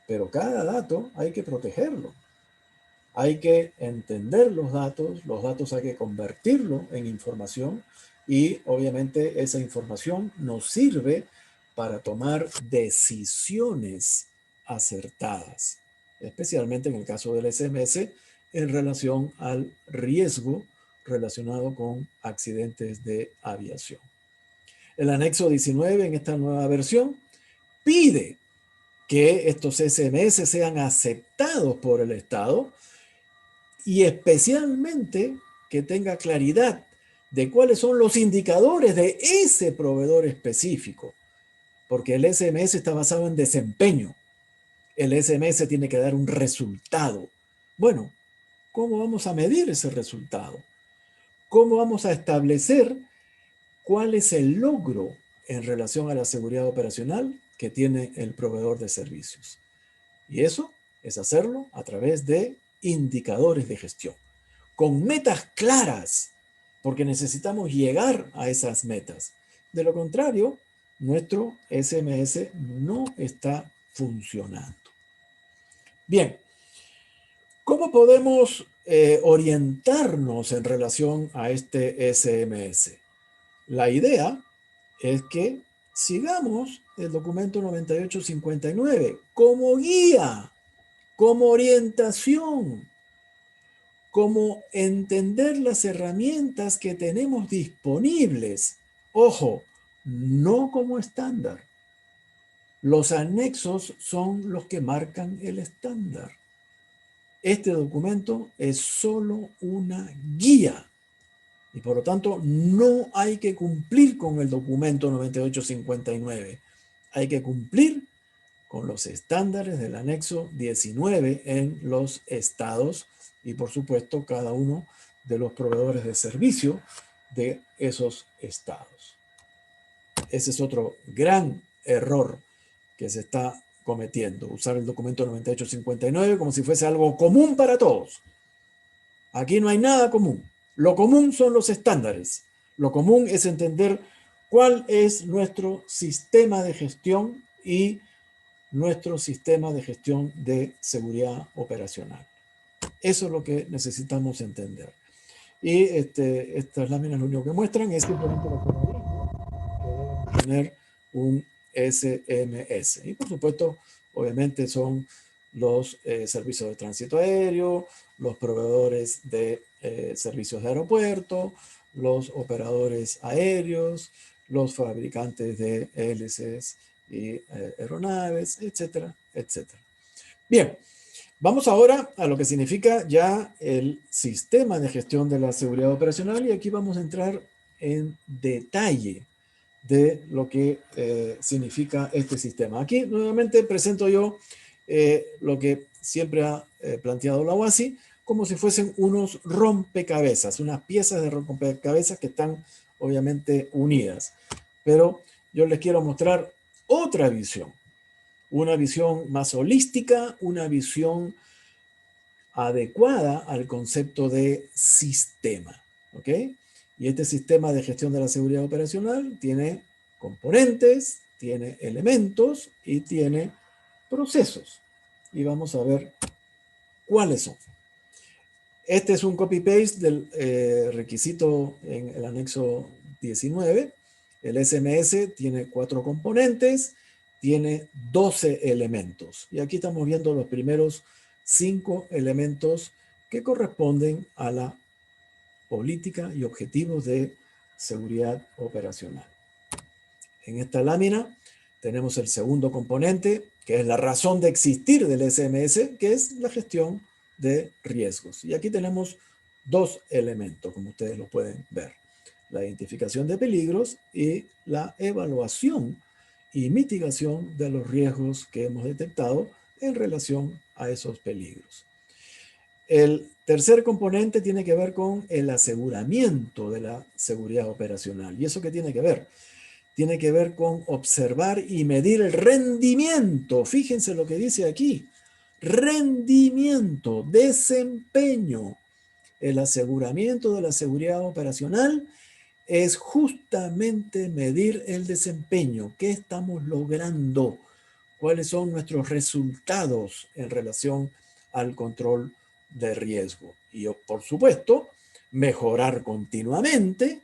pero cada dato hay que protegerlo. Hay que entender los datos hay que convertirlo en información y obviamente esa información nos sirve para tomar decisiones acertadas, especialmente en el caso del SMS en relación al riesgo relacionado con accidentes de aviación. El anexo 19 en esta nueva versión pide que estos SMS sean aceptados por el Estado y especialmente que tenga claridad de cuáles son los indicadores de ese proveedor específico, porque el SMS está basado en desempeño. El SMS tiene que dar un resultado. Bueno, ¿cómo vamos a medir ese resultado? ¿Cómo vamos a establecer cuál es el logro en relación a la seguridad operacional que tiene el proveedor de servicios? Y eso es hacerlo a través de indicadores de gestión, con metas claras, porque necesitamos llegar a esas metas. De lo contrario, nuestro SMS no está funcionando. Bien, ¿cómo podemos orientarnos en relación a este SMS? La idea es que sigamos el documento 9859 como guía, como orientación, como entender las herramientas que tenemos disponibles. Ojo, no como estándar. Los anexos son los que marcan el estándar. Este documento es solo una guía y por lo tanto no hay que cumplir con el documento 9859. Hay que cumplir con los estándares del anexo 19 en los estados y por supuesto cada uno de los proveedores de servicio de esos estados. Ese es otro gran error que se está cometiendo, usar el documento 9859 como si fuese algo común para todos. Aquí no hay nada común. Lo común son los estándares. Lo común es entender cuál es nuestro sistema de gestión y nuestro sistema de gestión de seguridad operacional. Eso es lo que necesitamos entender. Y estas láminas lo único que muestran es simplemente los algoritmos que deben tener un SMS. Y por supuesto, obviamente son los servicios de tránsito aéreo, los proveedores de servicios de aeropuerto, los operadores aéreos, los fabricantes de hélices y aeronaves, etcétera, etcétera. Bien, vamos ahora a lo que significa ya el sistema de gestión de la seguridad operacional y aquí vamos a entrar en detalle de lo que significa este sistema. Aquí nuevamente presento yo lo que siempre ha planteado la OASI como si fuesen unos rompecabezas, unas piezas de rompecabezas que están obviamente unidas. Pero yo les quiero mostrar otra visión, una visión más holística, una visión adecuada al concepto de sistema, ¿ok? Y este sistema de gestión de la seguridad operacional tiene componentes, tiene elementos y tiene procesos. Y vamos a ver cuáles son. Este es un copy-paste del requisito en el anexo 19. El SMS tiene 4 componentes, tiene 12 elementos. Y aquí estamos viendo los primeros 5 elementos que corresponden a la política y objetivos de seguridad operacional. En esta lámina tenemos el segundo componente, que es la razón de existir del SMS, que es la gestión de riesgos. Y aquí tenemos 2 elementos, como ustedes lo pueden ver. La identificación de peligros y la evaluación y mitigación de los riesgos que hemos detectado en relación a esos peligros. El tercer componente tiene que ver con el aseguramiento de la seguridad operacional. ¿Y eso qué tiene que ver? Tiene que ver con observar y medir el rendimiento. Fíjense lo que dice aquí. Rendimiento, desempeño. El aseguramiento de la seguridad operacional es justamente medir el desempeño. ¿Qué estamos logrando? ¿Cuáles son nuestros resultados en relación al control de riesgo? Y por supuesto, mejorar continuamente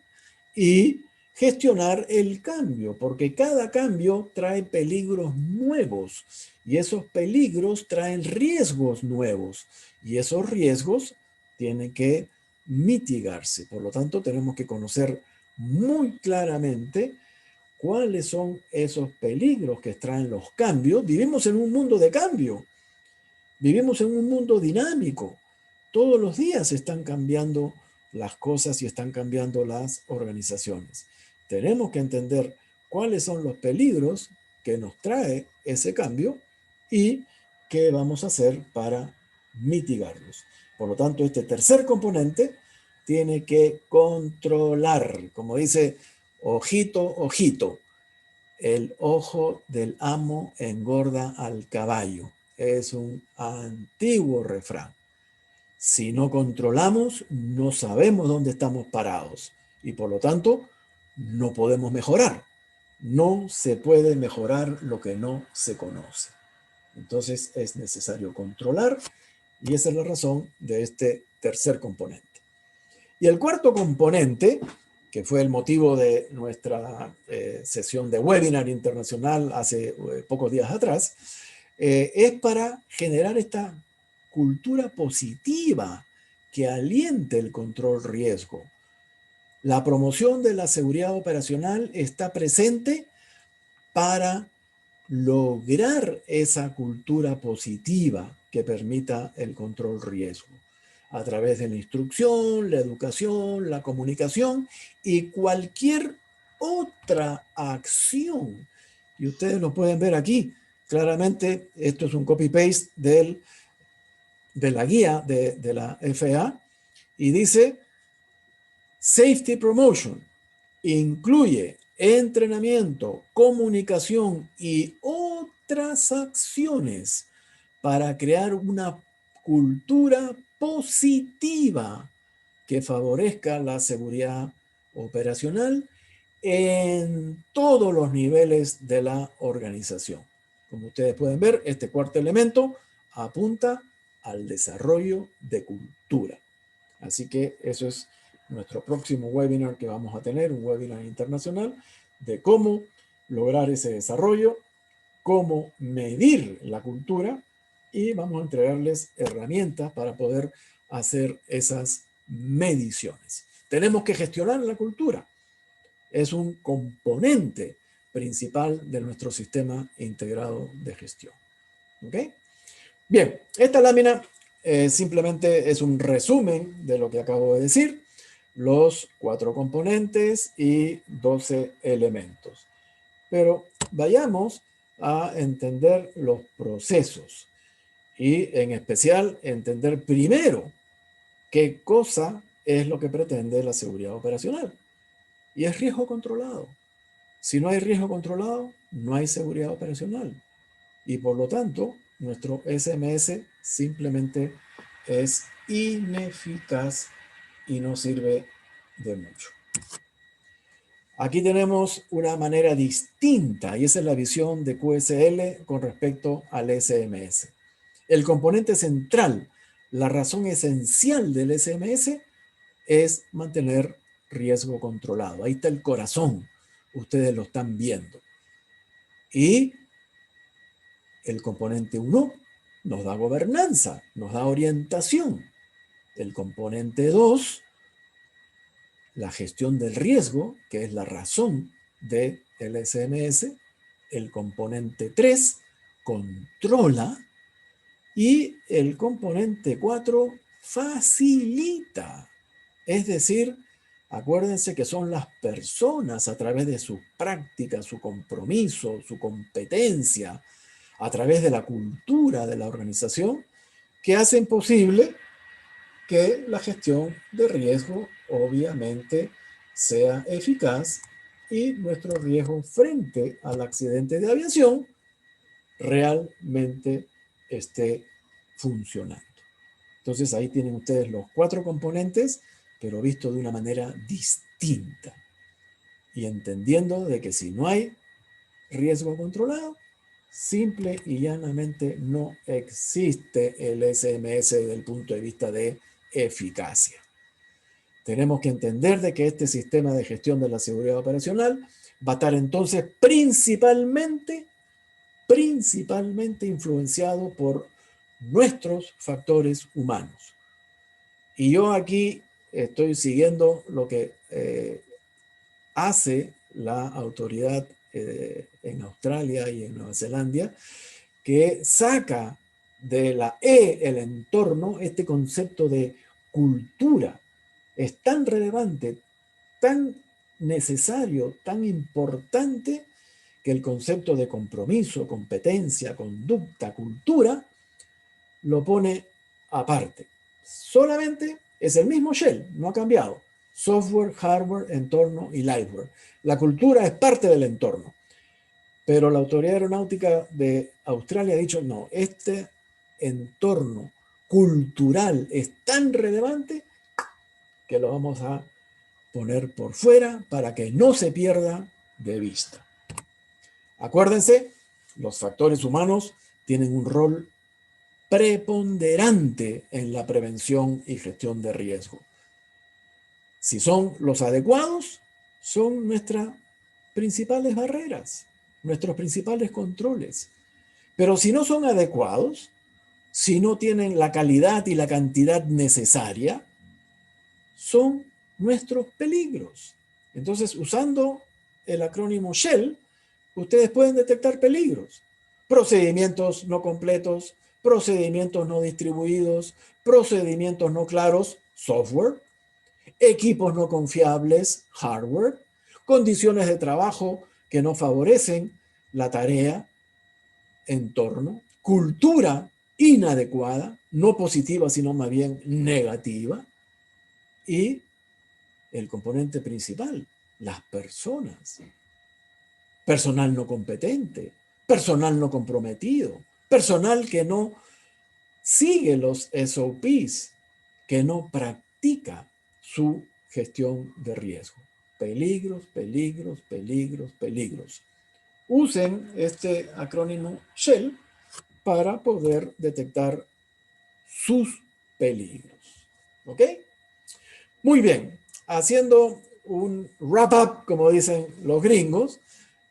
y gestionar el cambio, porque cada cambio trae peligros nuevos y esos peligros traen riesgos nuevos y esos riesgos tienen que mitigarse. Por lo tanto, tenemos que conocer muy claramente cuáles son esos peligros que traen los cambios. Vivimos en un mundo de cambio, vivimos en un mundo dinámico. Todos los días están cambiando las cosas y están cambiando las organizaciones. Tenemos que entender cuáles son los peligros que nos trae ese cambio y qué vamos a hacer para mitigarlos. Por lo tanto, este tercer componente tiene que controlar, como dice, ojito, ojito, el ojo del amo engorda al caballo. Es un antiguo refrán. Si no controlamos, no sabemos dónde estamos parados y por lo tanto no podemos mejorar. No se puede mejorar lo que no se conoce. Entonces es necesario controlar y esa es la razón de este tercer componente. Y el cuarto componente, que fue el motivo de nuestra sesión de webinar internacional hace pocos días atrás, es para generar esta cultura positiva que aliente el control riesgo. La promoción de la seguridad operacional está presente para lograr esa cultura positiva que permita el control riesgo a través de la instrucción, la educación, la comunicación y cualquier otra acción. Y ustedes lo pueden ver aquí. Claramente, esto es un copy-paste de la guía de la FAA y dice Safety Promotion incluye entrenamiento, comunicación y otras acciones para crear una cultura positiva que favorezca la seguridad operacional en todos los niveles de la organización. Como ustedes pueden ver, este cuarto elemento apunta al desarrollo de cultura. Así que eso es nuestro próximo webinar que vamos a tener, un webinar internacional de cómo lograr ese desarrollo, cómo medir la cultura y vamos a entregarles herramientas para poder hacer esas mediciones. Tenemos que gestionar la cultura. Es un componente principal de nuestro sistema integrado de gestión. ¿Ok? Bien, esta lámina simplemente es un resumen de lo que acabo de decir, los 4 componentes y 12 elementos. Pero vayamos a entender los procesos y en especial entender primero qué cosa es lo que pretende la seguridad operacional. Y es riesgo controlado. Si no hay riesgo controlado, no hay seguridad operacional. Y por lo tanto, nuestro SMS simplemente es ineficaz y no sirve de mucho. Aquí tenemos una manera distinta y esa es la visión de QSL con respecto al SMS. El componente central, la razón esencial del SMS es mantener riesgo controlado. Ahí está el corazón, ustedes lo están viendo. Y el componente 1 nos da gobernanza, nos da orientación. El componente 2, la gestión del riesgo, que es la razón del SMS. El componente 3, controla. Y el componente 4, facilita. Es decir, acuérdense que son las personas a través de sus prácticas, su compromiso, su competencia, a través de la cultura de la organización, que hacen posible que la gestión de riesgo obviamente sea eficaz y nuestro riesgo frente al accidente de aviación realmente esté funcionando. Entonces ahí tienen ustedes los 4 componentes, pero visto de una manera distinta y entendiendo de que si no hay riesgo controlado, simple y llanamente no existe el SMS desde el punto de vista de eficacia. Tenemos que entender de que este sistema de gestión de la seguridad operacional va a estar entonces principalmente influenciado por nuestros factores humanos. Y yo aquí estoy siguiendo lo que hace la autoridad en Australia y en Nueva Zelanda, que saca de la E, el entorno, este concepto de cultura. Es tan relevante, tan necesario, tan importante, que el concepto de compromiso, competencia, conducta, cultura, lo pone aparte. Solamente es el mismo shell, no ha cambiado. Software, hardware, entorno y lightware. La cultura es parte del entorno. Pero la Autoridad Aeronáutica de Australia ha dicho, no, este entorno cultural es tan relevante que lo vamos a poner por fuera para que no se pierda de vista. Acuérdense, los factores humanos tienen un rol preponderante en la prevención y gestión de riesgo. Si son los adecuados, son nuestras principales barreras, nuestros principales controles. Pero si no son adecuados, si no tienen la calidad y la cantidad necesaria, son nuestros peligros. Entonces, usando el acrónimo SHELL, ustedes pueden detectar peligros. Procedimientos no completos, procedimientos no distribuidos, procedimientos no claros, software, equipos no confiables, hardware, condiciones de trabajo que no favorecen la tarea, entorno, cultura inadecuada, no positiva, sino más bien negativa, y el componente principal, las personas. Personal no competente, personal no comprometido, personal que no sigue los SOPs, que no practica su gestión de riesgo. Peligros, peligros, peligros, peligros. Usen este acrónimo SHELL para poder detectar sus peligros. ¿Ok? Muy bien. Haciendo un wrap-up, como dicen los gringos,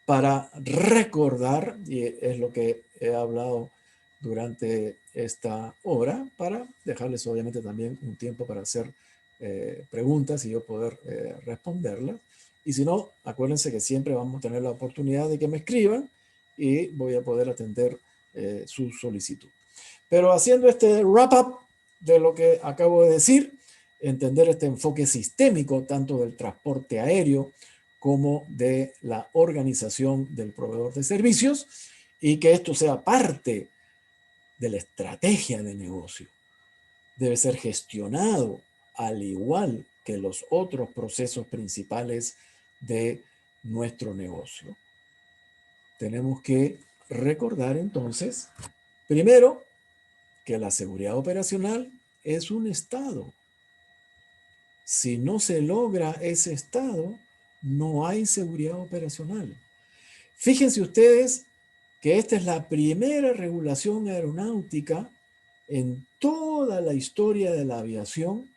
para recordar, y es lo que he hablado durante esta hora, para dejarles obviamente también un tiempo para hacer preguntas y yo poder responderlas. Y si no, acuérdense que siempre vamos a tener la oportunidad de que me escriban y voy a poder atender su solicitud. Pero haciendo este wrap-up de lo que acabo de decir, entender este enfoque sistémico tanto del transporte aéreo como de la organización del proveedor de servicios y que esto sea parte de la estrategia de negocio. Debe ser gestionado al igual que los otros procesos principales de nuestro negocio. Tenemos que recordar entonces, primero, que la seguridad operacional es un estado. Si no se logra ese estado, no hay seguridad operacional. Fíjense ustedes que esta es la primera regulación aeronáutica en toda la historia de la aviación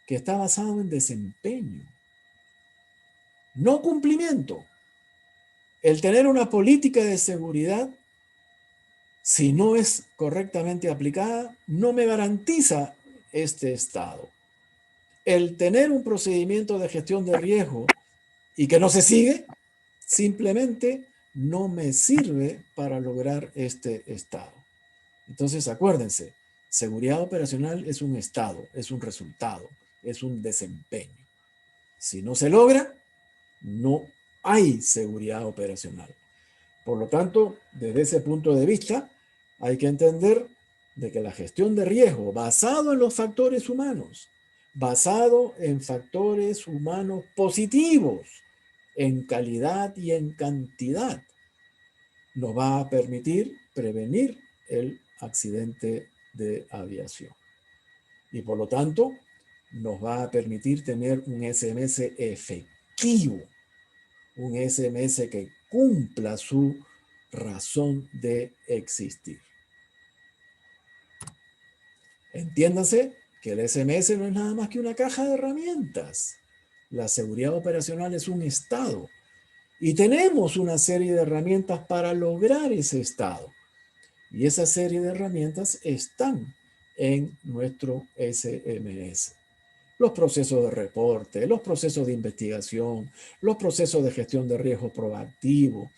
que está basado en desempeño, no cumplimiento. El tener una política de seguridad, si no es correctamente aplicada, no me garantiza este estado. El tener un procedimiento de gestión de riesgo y que no se sigue, simplemente no me sirve para lograr este estado. Entonces, acuérdense, seguridad operacional es un estado, es un resultado, es un desempeño. Si no se logra, no hay seguridad operacional. Por lo tanto, desde ese punto de vista, hay que entender de que la gestión de riesgo basado en los factores humanos, basado en factores humanos positivos, en calidad y en cantidad, nos va a permitir prevenir el accidente de aviación. Y por lo tanto, nos va a permitir tener un SMS efectivo, un SMS que cumpla su razón de existir. Entiéndase que el SMS no es nada más que una caja de herramientas. La seguridad operacional es un estado. Y tenemos una serie de herramientas para lograr ese estado. Y esa serie de herramientas están en nuestro SMS. Los procesos de reporte, los procesos de investigación, los procesos de gestión de riesgo proactivo,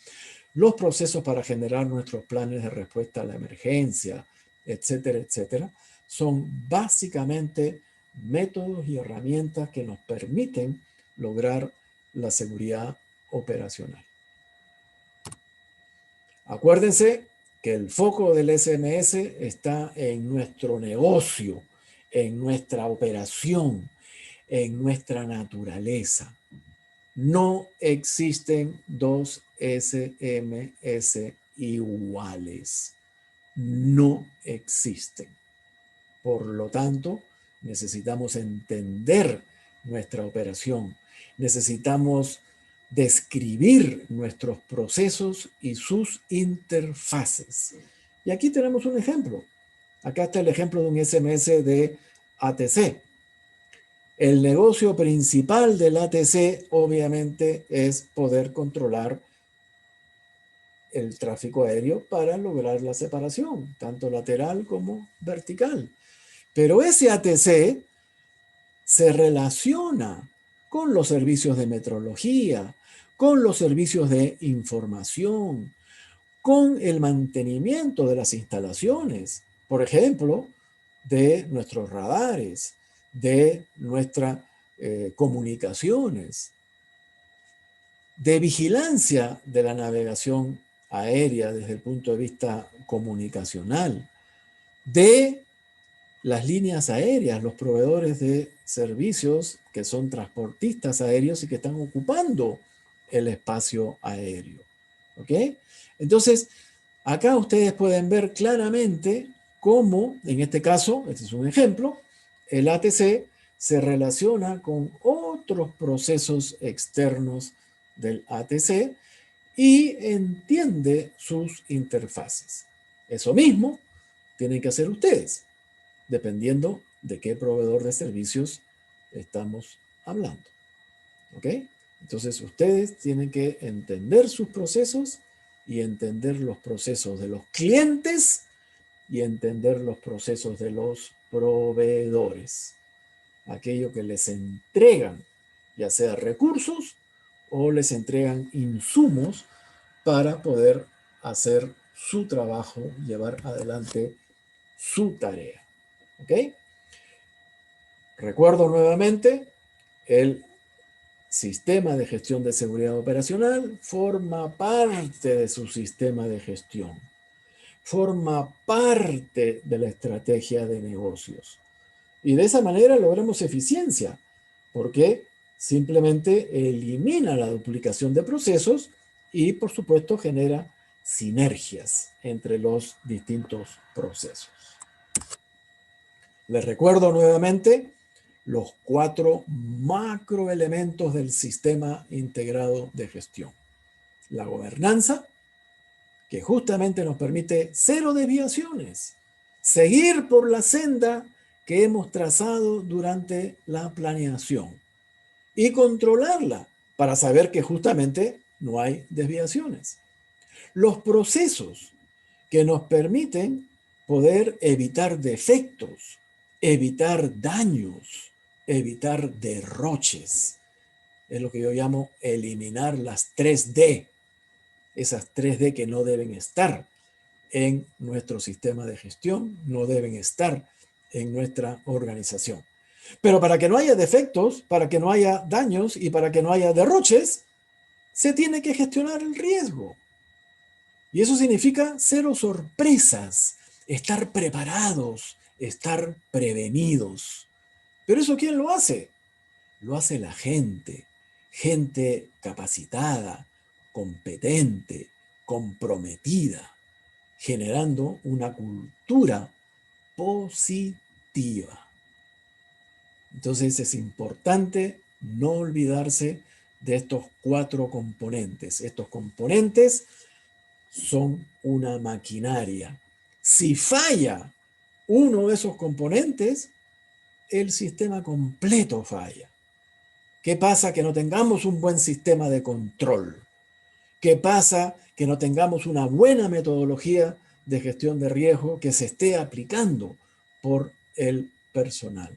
los procesos para generar nuestros planes de respuesta a la emergencia, etcétera, etcétera, son básicamente métodos y herramientas que nos permiten lograr la seguridad operacional. Acuérdense que el foco del SMS está en nuestro negocio, en nuestra operación, en nuestra naturaleza. No existen dos SMS iguales. No existen. Por lo tanto, necesitamos entender nuestra operación. Necesitamos describir nuestros procesos y sus interfaces. Y aquí tenemos un ejemplo. Acá está el ejemplo de un SMS de ATC. El negocio principal del ATC, obviamente, es poder controlar el tráfico aéreo para lograr la separación, tanto lateral como vertical. Pero ese ATC se relaciona con los servicios de metrología, con los servicios de información, con el mantenimiento de las instalaciones, por ejemplo, de nuestros radares, de nuestras comunicaciones, de vigilancia de la navegación aérea desde el punto de vista comunicacional, de las líneas aéreas, los proveedores de servicios que son transportistas aéreos y que están ocupando el espacio aéreo. ¿Ok? Entonces, acá ustedes pueden ver claramente cómo, en este caso, este es un ejemplo, el ATC se relaciona con otros procesos externos del ATC y entiende sus interfaces. Eso mismo tienen que hacer ustedes, dependiendo de qué proveedor de servicios estamos hablando. ¿Ok? Entonces, ustedes tienen que entender sus procesos y entender los procesos de los clientes y entender los procesos de los proveedores. Aquello que les entregan, ya sea recursos o les entregan insumos para poder hacer su trabajo, llevar adelante su tarea. ¿Ok? Recuerdo nuevamente, el sistema de gestión de seguridad operacional forma parte de su sistema de gestión. Forma parte de la estrategia de negocios. Y de esa manera logramos eficiencia, porque simplemente elimina la duplicación de procesos y, por supuesto, genera sinergias entre los distintos procesos. Les recuerdo nuevamente los 4 macroelementos del sistema integrado de gestión. La gobernanza, que justamente nos permite 0 desviaciones, seguir por la senda que hemos trazado durante la planeación y controlarla para saber que justamente no hay desviaciones. Los procesos que nos permiten poder evitar defectos, evitar daños, evitar derroches. Es lo que yo llamo eliminar las 3D. Esas 3D que no deben estar en nuestro sistema de gestión, no deben estar en nuestra organización. Pero para que no haya defectos, para que no haya daños y para que no haya derroches, se tiene que gestionar el riesgo. Y eso significa 0 sorpresas, estar preparados, estar prevenidos. ¿Pero eso quién lo hace? Lo hace la gente, gente capacitada, competente, comprometida, generando una cultura positiva. Entonces es importante no olvidarse de estos 4 componentes. Estos componentes son una maquinaria. Si falla uno de esos componentes, el sistema completo falla? ¿Qué pasa que no tengamos un buen sistema de control? ¿Qué pasa que no tengamos una buena metodología de gestión de riesgo que se esté aplicando por el personal?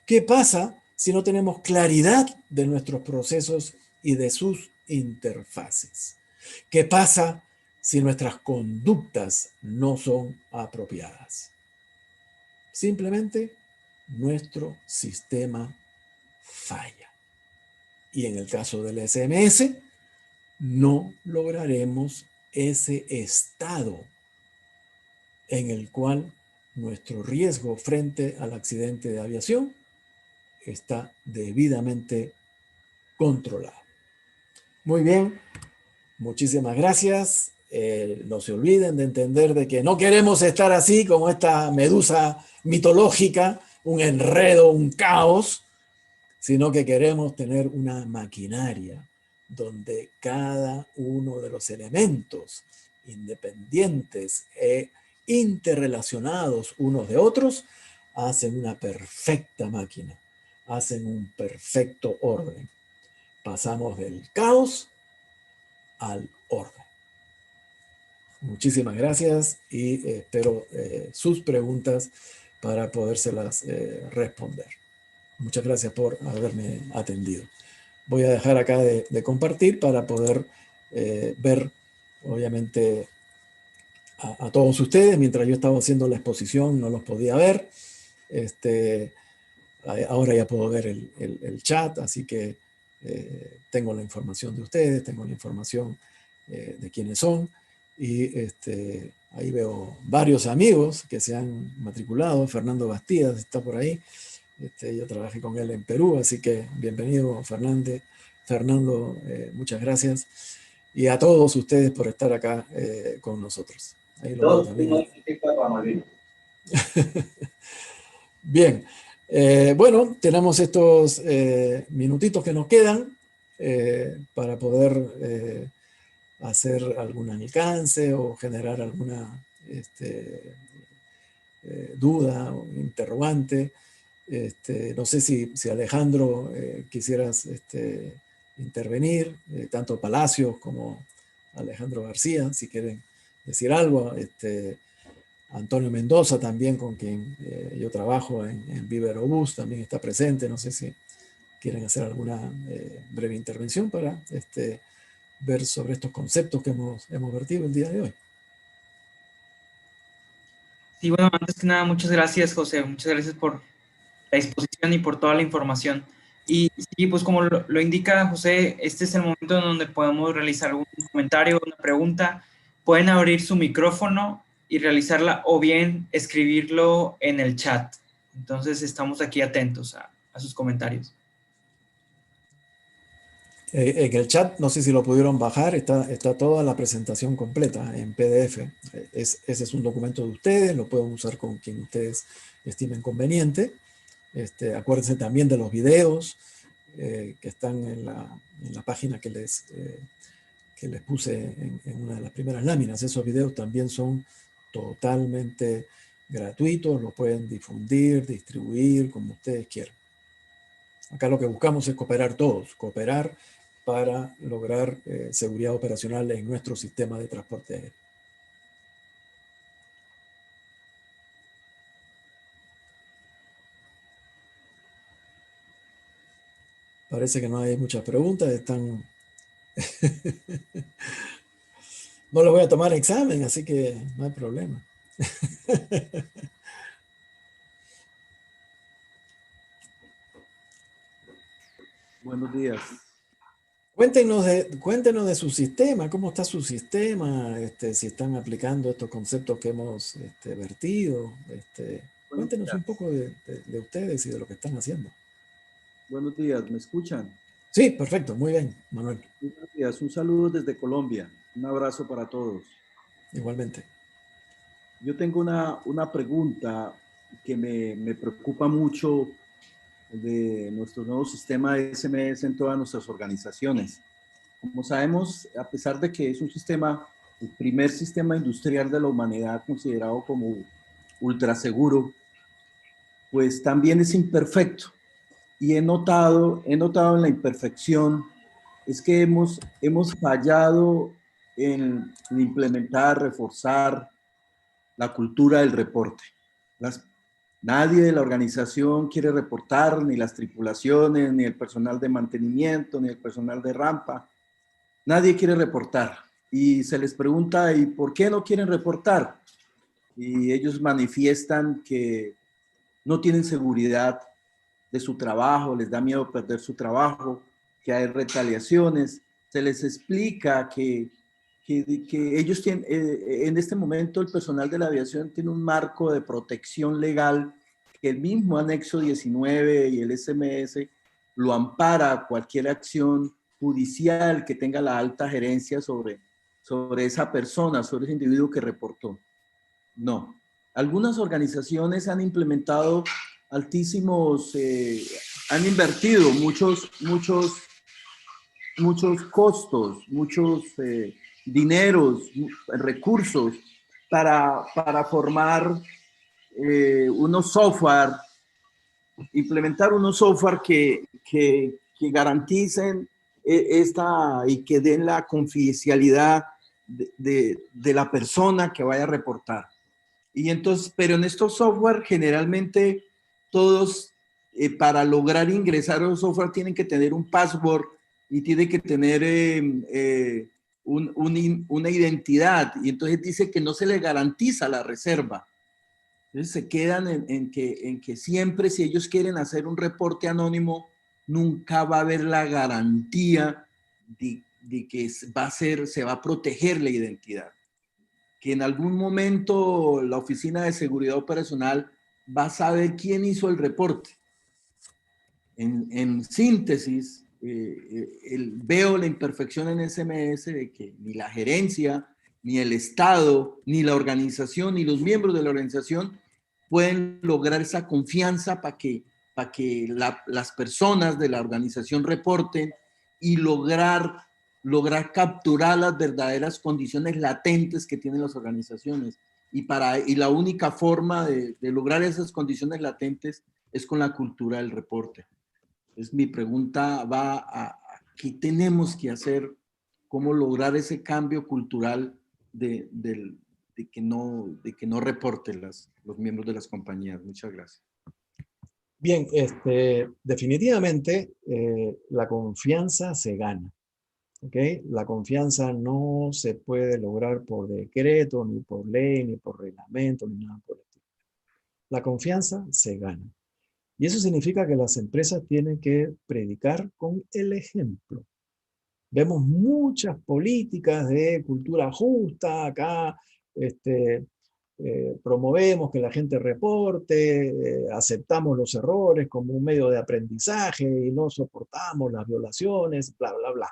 ¿Qué pasa si no tenemos claridad de nuestros procesos y de sus interfaces? ¿Qué pasa si nuestras conductas no son apropiadas? Simplemente nuestro sistema falla. Y en el caso del SMS, no lograremos ese estado en el cual nuestro riesgo frente al accidente de aviación está debidamente controlado. Muy bien, muchísimas gracias. No se olviden de entender de que no queremos estar así como esta medusa mitológica, un enredo, un caos, sino que queremos tener una maquinaria donde cada uno de los elementos independientes e interrelacionados unos de otros hacen una perfecta máquina, hacen un perfecto orden. Pasamos del caos al orden. Muchísimas gracias y espero sus preguntas para podérselas responder. Muchas gracias por haberme atendido. Voy a dejar acá de compartir para poder ver, obviamente, a todos ustedes. Mientras yo estaba haciendo la exposición no los podía ver. Ahora ya puedo ver el chat, así que tengo la información de ustedes, tengo la información de quiénes son. Y ahí veo varios amigos que se han matriculado. Fernando Bastidas está por ahí. Yo trabajé con él en Perú, así que bienvenido, Fernando, muchas gracias. Y a todos ustedes por estar acá con nosotros. Ahí lo veo también. Bien, bueno, tenemos estos minutitos que nos quedan para poder hacer algún alcance o generar alguna duda o interrogante. No sé si Alejandro quisieras intervenir, tanto Palacios como Alejandro García, si quieren decir algo. Antonio Mendoza también, con quien yo trabajo en Viverobús, también está presente. No sé si quieren hacer alguna breve intervención para ver sobre estos conceptos que hemos vertido el día de hoy. Sí, bueno, antes que nada, muchas gracias, José. Muchas gracias por la exposición y por toda la información. Y sí, pues como lo indica José, este es el momento en donde podemos realizar algún comentario, una pregunta. Pueden abrir su micrófono y realizarla o bien escribirlo en el chat. Entonces estamos aquí atentos a sus comentarios. En el chat, no sé si lo pudieron bajar, está toda la presentación completa en PDF. Ese es un documento de ustedes, lo pueden usar con quien ustedes estimen conveniente. Acuérdense también de los videos que están en la página que les puse en una de las primeras láminas. Esos videos también son totalmente gratuitos, los pueden difundir, distribuir, como ustedes quieran. Acá lo que buscamos es cooperar todos, cooperar para lograr seguridad operacional en nuestro sistema de transporte aéreo. Parece que no hay muchas preguntas, están... No les voy a tomar examen, así que no hay problema. Buenos días. Cuéntenos de su sistema, cómo está su sistema, si están aplicando estos conceptos que hemos vertido. Cuéntenos un poco de ustedes y de lo que están haciendo. Buenos días, ¿me escuchan? Sí, perfecto, muy bien, Manuel. Buenos días, un saludo desde Colombia, un abrazo para todos. Igualmente. Yo tengo una pregunta que me preocupa mucho de nuestro nuevo sistema de SMS en todas nuestras organizaciones. Como sabemos, a pesar de que es un sistema, el primer sistema industrial de la humanidad considerado como ultra seguro, pues también es imperfecto. Y he notado en la imperfección, es que hemos fallado en implementar, reforzar la cultura del reporte. Nadie de la organización quiere reportar, ni las tripulaciones, ni el personal de mantenimiento, ni el personal de rampa. Nadie quiere reportar. Y se les pregunta, ¿y por qué no quieren reportar? Y ellos manifiestan que no tienen seguridad de su trabajo, les da miedo perder su trabajo, que hay retaliaciones. Se les explica que ellos tienen, en este momento el personal de la aviación tiene un marco de protección legal que el mismo anexo 19 y el SMS lo ampara a cualquier acción judicial que tenga la alta gerencia sobre esa persona, sobre ese individuo que reportó. No. Algunas organizaciones han implementado altísimos, han invertido muchos costos, muchos dineros, recursos para formar unos software, implementar unos software que garanticen esta y que den la confidencialidad de la persona que vaya a reportar. Y entonces, pero en estos software generalmente todos para lograr ingresar a los software tienen que tener un password y tienen que tener una identidad. Y entonces dice que no se le garantiza la reserva. Entonces se quedan en que siempre si ellos quieren hacer un reporte anónimo, nunca va a haber la garantía de que se va a proteger la identidad. Que en algún momento la Oficina de Seguridad Operacional va a saber quién hizo el reporte. En síntesis, veo la imperfección en SMS de que ni la gerencia, ni el Estado, ni la organización, ni los miembros de la organización pueden lograr esa confianza para que las personas de la organización reporten y lograr capturar las verdaderas condiciones latentes que tienen las organizaciones. Y la única forma de lograr esas condiciones latentes es con la cultura del reporte. Entonces, mi pregunta va a qué tenemos que hacer, cómo lograr ese cambio cultural de que no reporten los miembros de las compañías. Muchas gracias. Bien, definitivamente la confianza se gana. ¿Okay? La confianza no se puede lograr por decreto, ni por ley, ni por reglamento, ni nada por el estilo. La confianza se gana. Y eso significa que las empresas tienen que predicar con el ejemplo. Vemos muchas políticas de cultura justa acá, promovemos que la gente reporte, aceptamos los errores como un medio de aprendizaje y no soportamos las violaciones, bla, bla, bla.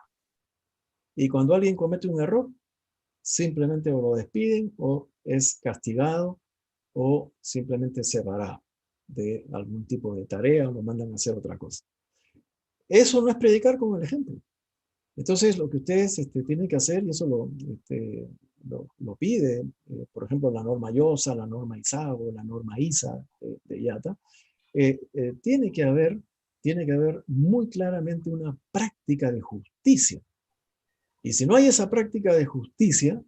Y cuando alguien comete un error, simplemente o lo despiden o es castigado o simplemente separado de algún tipo de tarea o lo mandan a hacer otra cosa. Eso no es predicar con el ejemplo. Entonces, lo que ustedes tienen que hacer, y eso lo pide, por ejemplo, la norma IOSA, la norma ISAO, la norma ISA de IATA, tiene que haber muy claramente una práctica de justicia. Y si no hay esa práctica de justicia,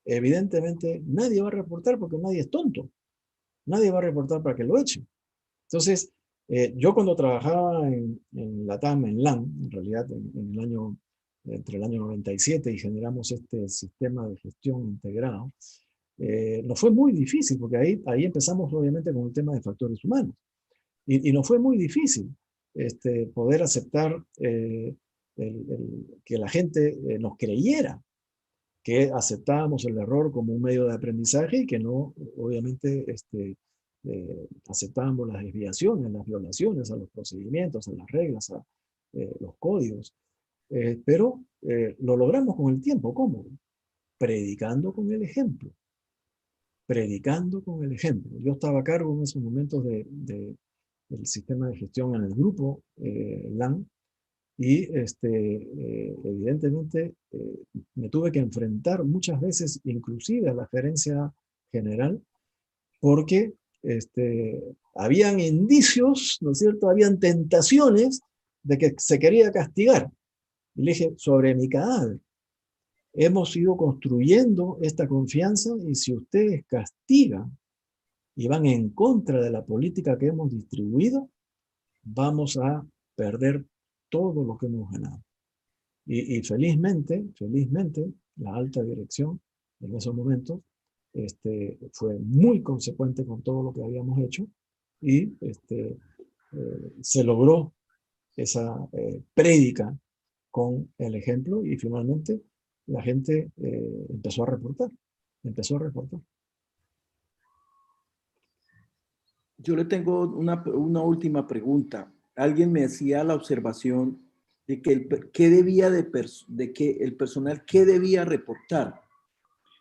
evidentemente nadie va a reportar porque nadie es tonto. Nadie va a reportar para que lo echen. Entonces, yo cuando trabajaba en LATAM, en LAN, en realidad entre el año 97 y generamos este sistema de gestión integrado, nos fue muy difícil porque ahí empezamos obviamente con el tema de factores humanos. Y nos fue muy difícil poder aceptar que la gente nos creyera que aceptábamos el error como un medio de aprendizaje y que no, obviamente, aceptábamos las desviaciones, las violaciones a los procedimientos, a las reglas, a los códigos. Pero lo logramos con el tiempo. ¿Cómo? Predicando con el ejemplo. Predicando con el ejemplo. Yo estaba a cargo en esos momentos del sistema de gestión en el grupo LAN, y evidentemente me tuve que enfrentar muchas veces, inclusive a la gerencia general, porque habían indicios, ¿no es cierto? Habían tentaciones de que se quería castigar. Y le dije, sobre mi cadáver. Hemos ido construyendo esta confianza y si ustedes castigan y van en contra de la política que hemos distribuido, vamos a perder todo lo que hemos ganado. Y felizmente, la alta dirección en esos momentos fue muy consecuente con todo lo que habíamos hecho y se logró esa prédica con el ejemplo y finalmente la gente empezó a reportar. Yo le tengo una última pregunta. Alguien me hacía la observación de que el personal qué debía reportar.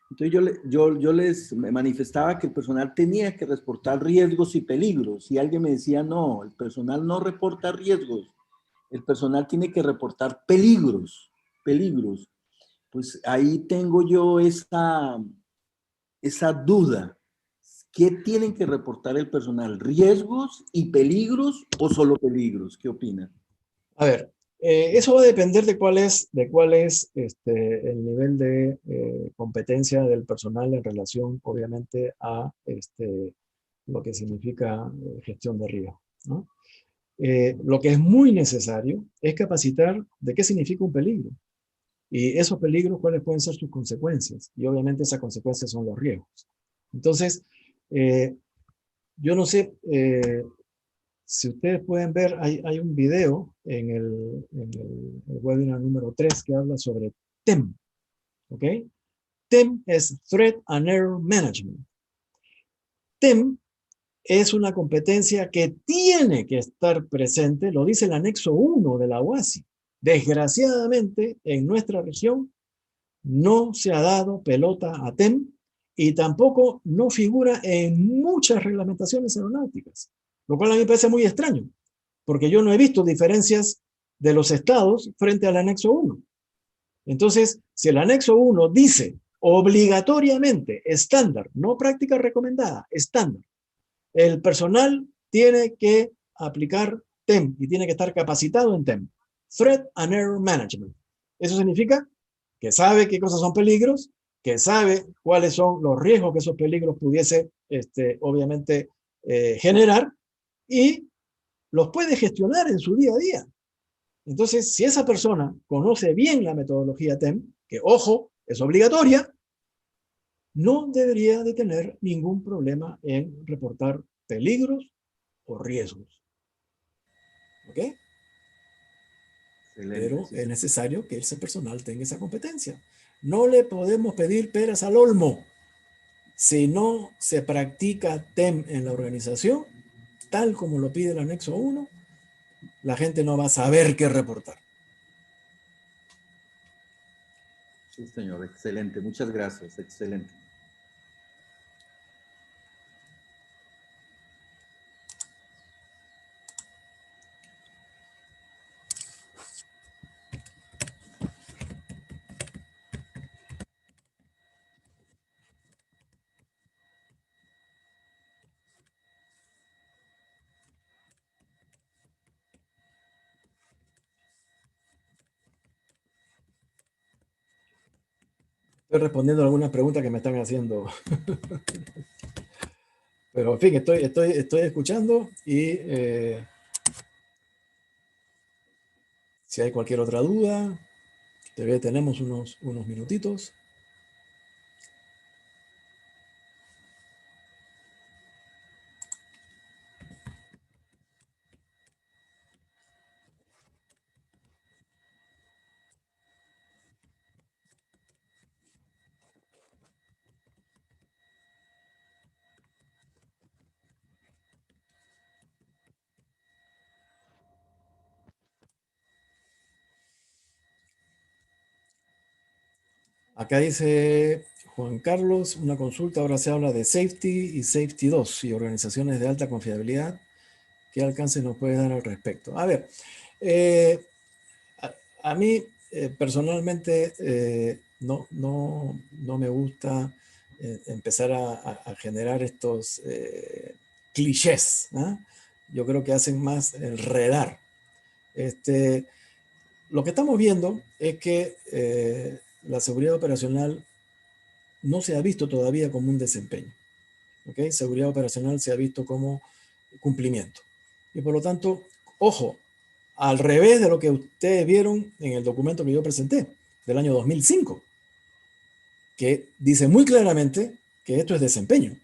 Entonces yo les manifestaba que el personal tenía que reportar riesgos y peligros. Y alguien me decía, no, el personal no reporta riesgos. El personal tiene que reportar peligros. Pues ahí tengo yo esa duda. ¿Qué tienen que reportar el personal? ¿Riesgos y peligros o solo peligros? ¿Qué opinan? A ver, eso va a depender de cuál es el nivel de competencia del personal en relación, obviamente, a lo que significa gestión de riesgo, ¿no? Lo que es muy necesario es capacitar de qué significa un peligro. Y esos peligros, cuáles pueden ser sus consecuencias. Y obviamente esas consecuencias son los riesgos. Entonces, yo no sé si ustedes pueden ver, hay un video en el webinar número 3 que habla sobre TEM. ¿Ok? TEM es Threat and Error Management. TEM es una competencia que tiene que estar presente, lo dice el anexo 1 de la OASI. Desgraciadamente, en nuestra región no se ha dado pelota a TEM y tampoco no figura en muchas reglamentaciones aeronáuticas, lo cual a mí me parece muy extraño, porque yo no he visto diferencias de los estados frente al anexo 1. Entonces, si el anexo 1 dice obligatoriamente, estándar, no práctica recomendada, estándar, el personal tiene que aplicar TEM y tiene que estar capacitado en TEM, Threat and Error Management. Eso significa que sabe qué cosas son peligros, que sabe cuáles son los riesgos que esos peligros pudiese, obviamente, generar y los puede gestionar en su día a día. Entonces, si esa persona conoce bien la metodología TEM, que, ojo, es obligatoria, no debería de tener ningún problema en reportar peligros o riesgos. ¿Ok? Excelente, Pero sí, es necesario que ese personal tenga esa competencia. No le podemos pedir peras al olmo. Si no se practica TEM en la organización, tal como lo pide el anexo 1, la gente no va a saber qué reportar. sí, señor, excelente. Muchas gracias, excelente. Estoy respondiendo a algunas preguntas que me están haciendo. Pero, en fin, estoy escuchando y si hay cualquier otra duda, todavía tenemos unos minutitos. Acá dice Juan Carlos, una consulta, ahora se habla de Safety y Safety 2 y organizaciones de alta confiabilidad. ¿Qué alcance nos puede dar al respecto? A ver, a mí personalmente no me gusta empezar a generar estos clichés, ¿ah? Yo creo que hacen más enredar. Lo que estamos viendo es que la seguridad operacional no se ha visto todavía como un desempeño. ¿Okay? Seguridad operacional se ha visto como cumplimiento. Y por lo tanto, ojo, al revés de lo que ustedes vieron en el documento que yo presenté del año 2005, que dice muy claramente que esto es desempeño.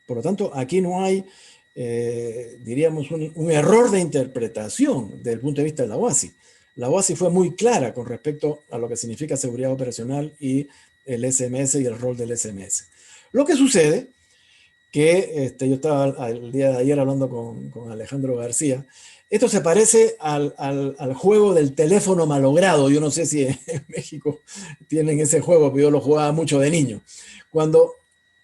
Por lo tanto, aquí no hay, diríamos, un error de interpretación desde el punto de vista de la OASI. La OASI fue muy clara con respecto a lo que significa seguridad operacional y el SMS y el rol del SMS. Lo que sucede que yo estaba el día de ayer hablando con Alejandro García. Esto se parece al juego del teléfono malogrado. Yo no sé si en México tienen ese juego, pero yo lo jugaba mucho de niño. Cuando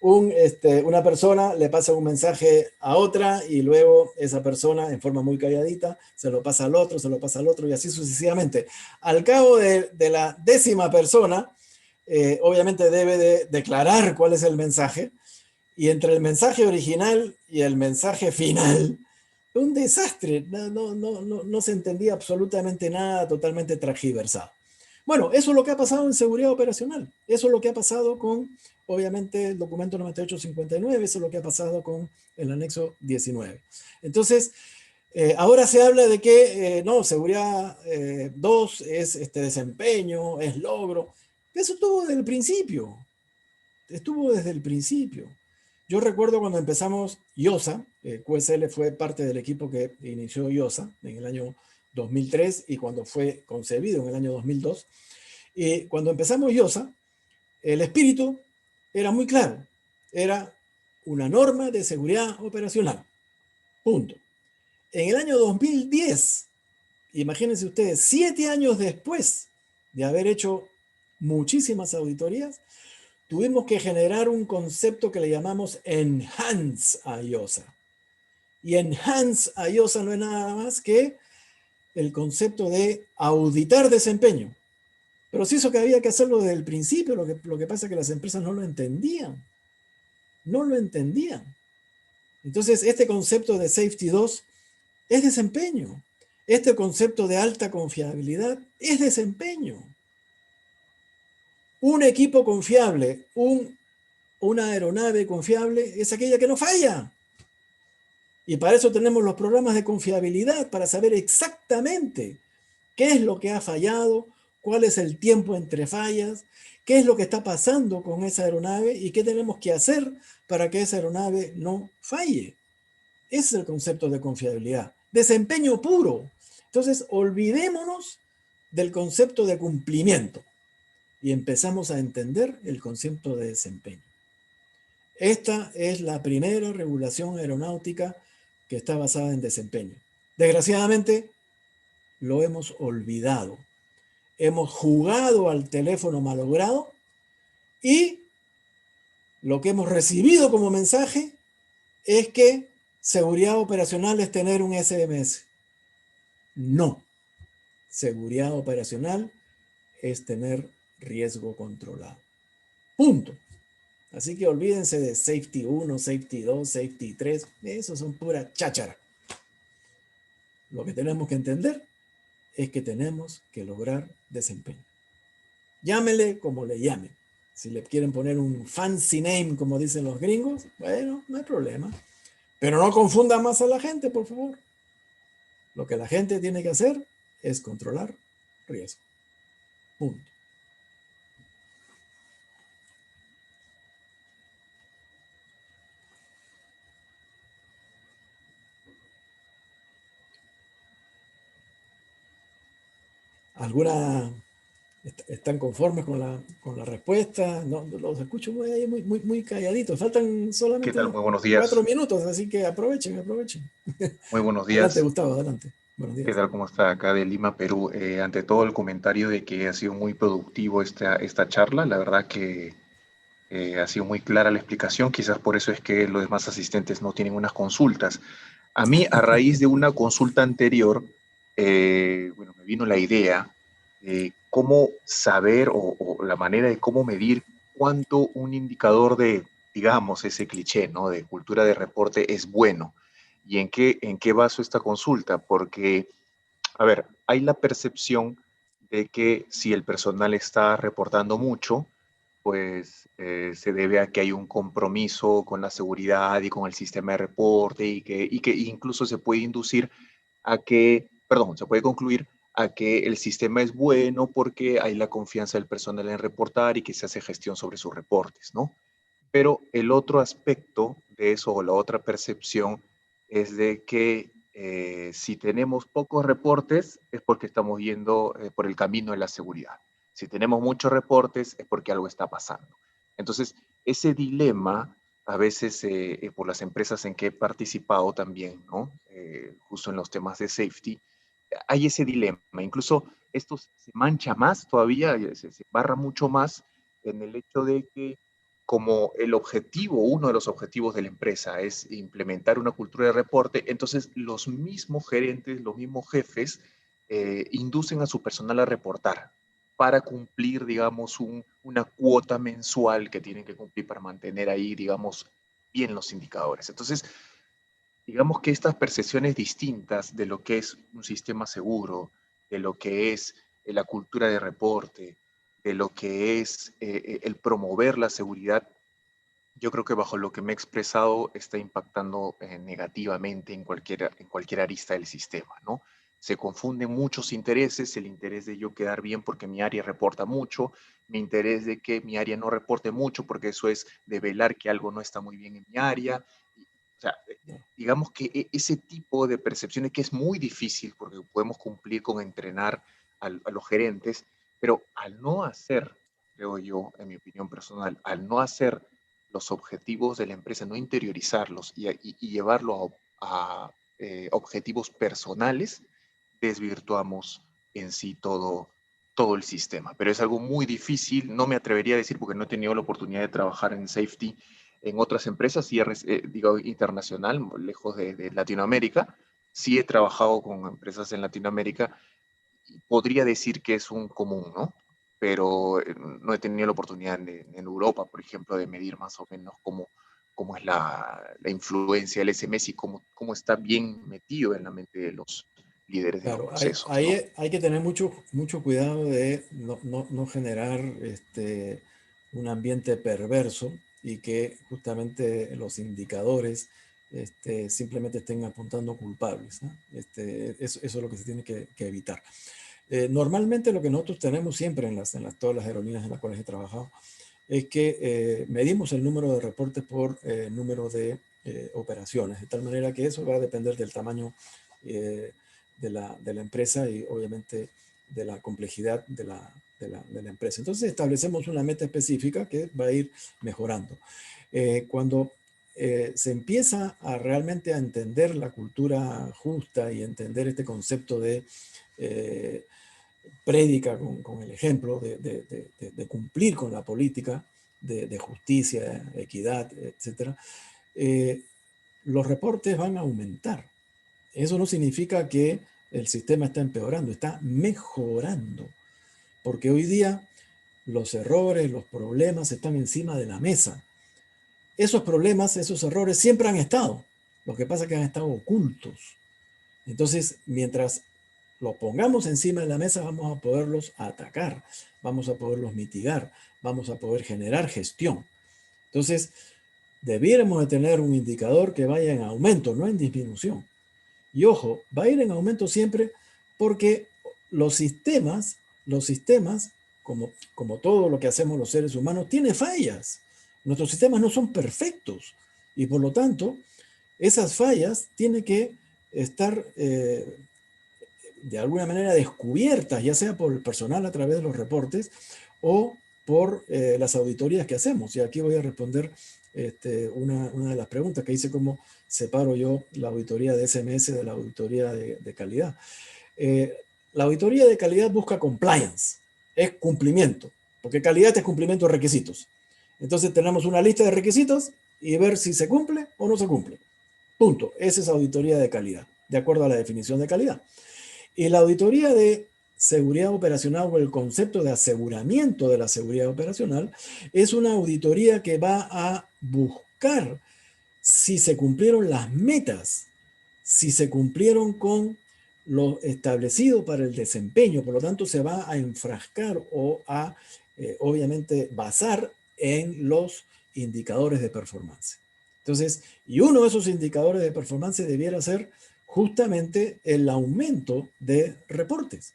una persona le pasa un mensaje a otra y luego esa persona, en forma muy calladita, se lo pasa al otro, se lo pasa al otro y así sucesivamente. Al cabo de la 10ª persona, obviamente debe de declarar cuál es el mensaje. Y entre el mensaje original y el mensaje final, un desastre, no se entendía absolutamente nada, totalmente transgiversado. Bueno, eso es lo que ha pasado en seguridad operacional, eso es lo que ha pasado con, obviamente, el documento 9859, eso es lo que ha pasado con el anexo 19. Entonces, ahora se habla de que, no, seguridad 2 es desempeño, es logro. Eso estuvo desde el principio, estuvo desde el principio. Yo recuerdo cuando empezamos IOSA, QSL fue parte del equipo que inició IOSA en el año 2003 y cuando fue concebido en el año 2002. Y cuando empezamos IOSA, el espíritu era muy claro. Era una norma de seguridad operacional. Punto. En el año 2010, imagínense ustedes, 7 años después de haber hecho muchísimas auditorías, tuvimos que generar un concepto que le llamamos Enhance IOSA. Y Enhance IOSA no es nada más que el concepto de auditar desempeño. Pero sí, eso que había que hacerlo desde el principio, lo que pasa es que las empresas no lo entendían. No lo entendían. Entonces, este concepto de Safety 2 es desempeño. Este concepto de alta confiabilidad es desempeño. Un equipo confiable, una aeronave confiable es aquella que no falla. Y para eso tenemos los programas de confiabilidad, para saber exactamente qué es lo que ha fallado, cuál es el tiempo entre fallas, qué es lo que está pasando con esa aeronave y qué tenemos que hacer para que esa aeronave no falle. Ese es el concepto de confiabilidad. Desempeño puro. Entonces, olvidémonos del concepto de cumplimiento y empezamos a entender el concepto de desempeño. Esta es la primera regulación aeronáutica que está basada en desempeño. Desgraciadamente, lo hemos olvidado. Hemos jugado al teléfono malogrado y lo que hemos recibido como mensaje es que seguridad operacional es tener un SMS. No. Seguridad operacional es tener riesgo controlado. Punto. Así que olvídense de Safety 1, Safety 2, Safety 3. Eso son pura cháchara. Lo que tenemos que entender es que tenemos que lograr desempeño. Llámele como le llamen. Si le quieren poner un fancy name, como dicen los gringos, bueno, no hay problema. Pero no confundan más a la gente, por favor. Lo que la gente tiene que hacer es controlar riesgo. Punto. ¿Alguna están conformes con la respuesta? No, los escucho muy calladitos. Faltan solamente ¿Qué tal? Muy buenos días. 4 minutos, así que aprovechen. Muy buenos días. Adelante, Gustavo, adelante. Buenos días. ¿Qué tal? ¿Cómo está? Acá de Lima, Perú. Ante todo, el comentario de que ha sido muy productivo esta charla. La verdad que ha sido muy clara la explicación. Quizás por eso es que los demás asistentes no tienen unas consultas. A mí, a raíz de una consulta anterior, bueno, me vino la idea de cómo saber o la manera de cómo medir cuánto un indicador de, digamos, ese cliché, ¿no? De cultura de reporte es bueno. ¿Y en qué baso esta consulta? Porque, a ver, hay la percepción de que si el personal está reportando mucho, pues se debe a que hay un compromiso con la seguridad y con el sistema de reporte y que incluso se puede inducir a que, perdón, se puede concluir a que el sistema es bueno porque hay la confianza del personal en reportar y que se hace gestión sobre sus reportes, ¿no? Pero el otro aspecto de eso o la otra percepción es de que si tenemos pocos reportes es porque estamos yendo por el camino de la seguridad. Si tenemos muchos reportes es porque algo está pasando. Entonces, ese dilema, a veces por las empresas en que he participado también, ¿no? Justo en los temas de safety, hay ese dilema. Incluso esto se mancha más todavía, se barra mucho más en el hecho de que como el objetivo, uno de los objetivos de la empresa es implementar una cultura de reporte, entonces los mismos gerentes, los mismos jefes inducen a su personal a reportar para cumplir, digamos, una cuota mensual que tienen que cumplir para mantener ahí, digamos, bien los indicadores. Entonces, digamos que estas percepciones distintas de lo que es un sistema seguro, de lo que es la cultura de reporte, de lo que es el promover la seguridad, yo creo que bajo lo que me he expresado está impactando negativamente en cualquier arista del sistema, ¿no? Se confunden muchos intereses, el interés de yo quedar bien porque mi área reporta mucho, mi interés de que mi área no reporte mucho porque eso es develar que algo no está muy bien en mi área. O sea, digamos que ese tipo de percepciones que es muy difícil porque podemos cumplir con entrenar a los gerentes, pero al no hacer, creo yo, en mi opinión personal, al no hacer los objetivos de la empresa, no interiorizarlos y llevarlo a objetivos personales, desvirtuamos en sí todo el sistema. Pero es algo muy difícil, no me atrevería a decir porque no he tenido la oportunidad de trabajar en safety en otras empresas, y digo internacional, lejos de Latinoamérica. Sí he trabajado con empresas en Latinoamérica y podría decir que es un común, ¿no? Pero no he tenido la oportunidad en Europa, por ejemplo, de medir más o menos cómo es la influencia del SMS y cómo está bien metido en la mente de los líderes de los Claro, procesos, ¿no? hay que tener mucho cuidado de no generar un ambiente perverso y que justamente los indicadores simplemente estén apuntando culpables, ¿no? Eso es lo que se tiene que evitar. Normalmente lo que nosotros tenemos siempre en todas las aerolíneas en las cuales he trabajado es que medimos el número de reportes por número de operaciones, de tal manera que eso va a depender del tamaño de la empresa y obviamente de la complejidad de la empresa. Entonces establecemos una meta específica que va a ir mejorando. Cuando se empieza realmente a entender la cultura justa y entender este concepto de prédica con el ejemplo de cumplir con la política de justicia, equidad, etc., los reportes van a aumentar. Eso no significa que el sistema está empeorando, está mejorando, porque hoy día los errores, los problemas están encima de la mesa. Esos problemas, esos errores siempre han estado, lo que pasa es que han estado ocultos. Entonces, mientras los pongamos encima de la mesa, vamos a poderlos atacar, vamos a poderlos mitigar, vamos a poder generar gestión. Entonces, debiéramos de tener un indicador que vaya en aumento, no en disminución. Y ojo, va a ir en aumento siempre porque los sistemas, como todo lo que hacemos los seres humanos, tiene fallas. Nuestros sistemas no son perfectos y por lo tanto, esas fallas tienen que estar de alguna manera descubiertas, ya sea por el personal a través de los reportes o por las auditorías que hacemos. Y aquí voy a responder una de las preguntas que hice: cómo separo yo la auditoría de SMS de la auditoría de calidad. La auditoría de calidad busca compliance, es cumplimiento, porque calidad es cumplimiento de requisitos. Entonces tenemos una lista de requisitos y ver si se cumple o no se cumple. Punto. Esa es auditoría de calidad, de acuerdo a la definición de calidad. Y la auditoría de seguridad operacional, o el concepto de aseguramiento de la seguridad operacional, es una auditoría que va a buscar si se cumplieron las metas si se cumplieron con lo establecido para el desempeño, por lo tanto se va a enfrascar o a, obviamente, basar en los indicadores de performance. Entonces, y uno de esos indicadores de performance debiera ser justamente el aumento de reportes.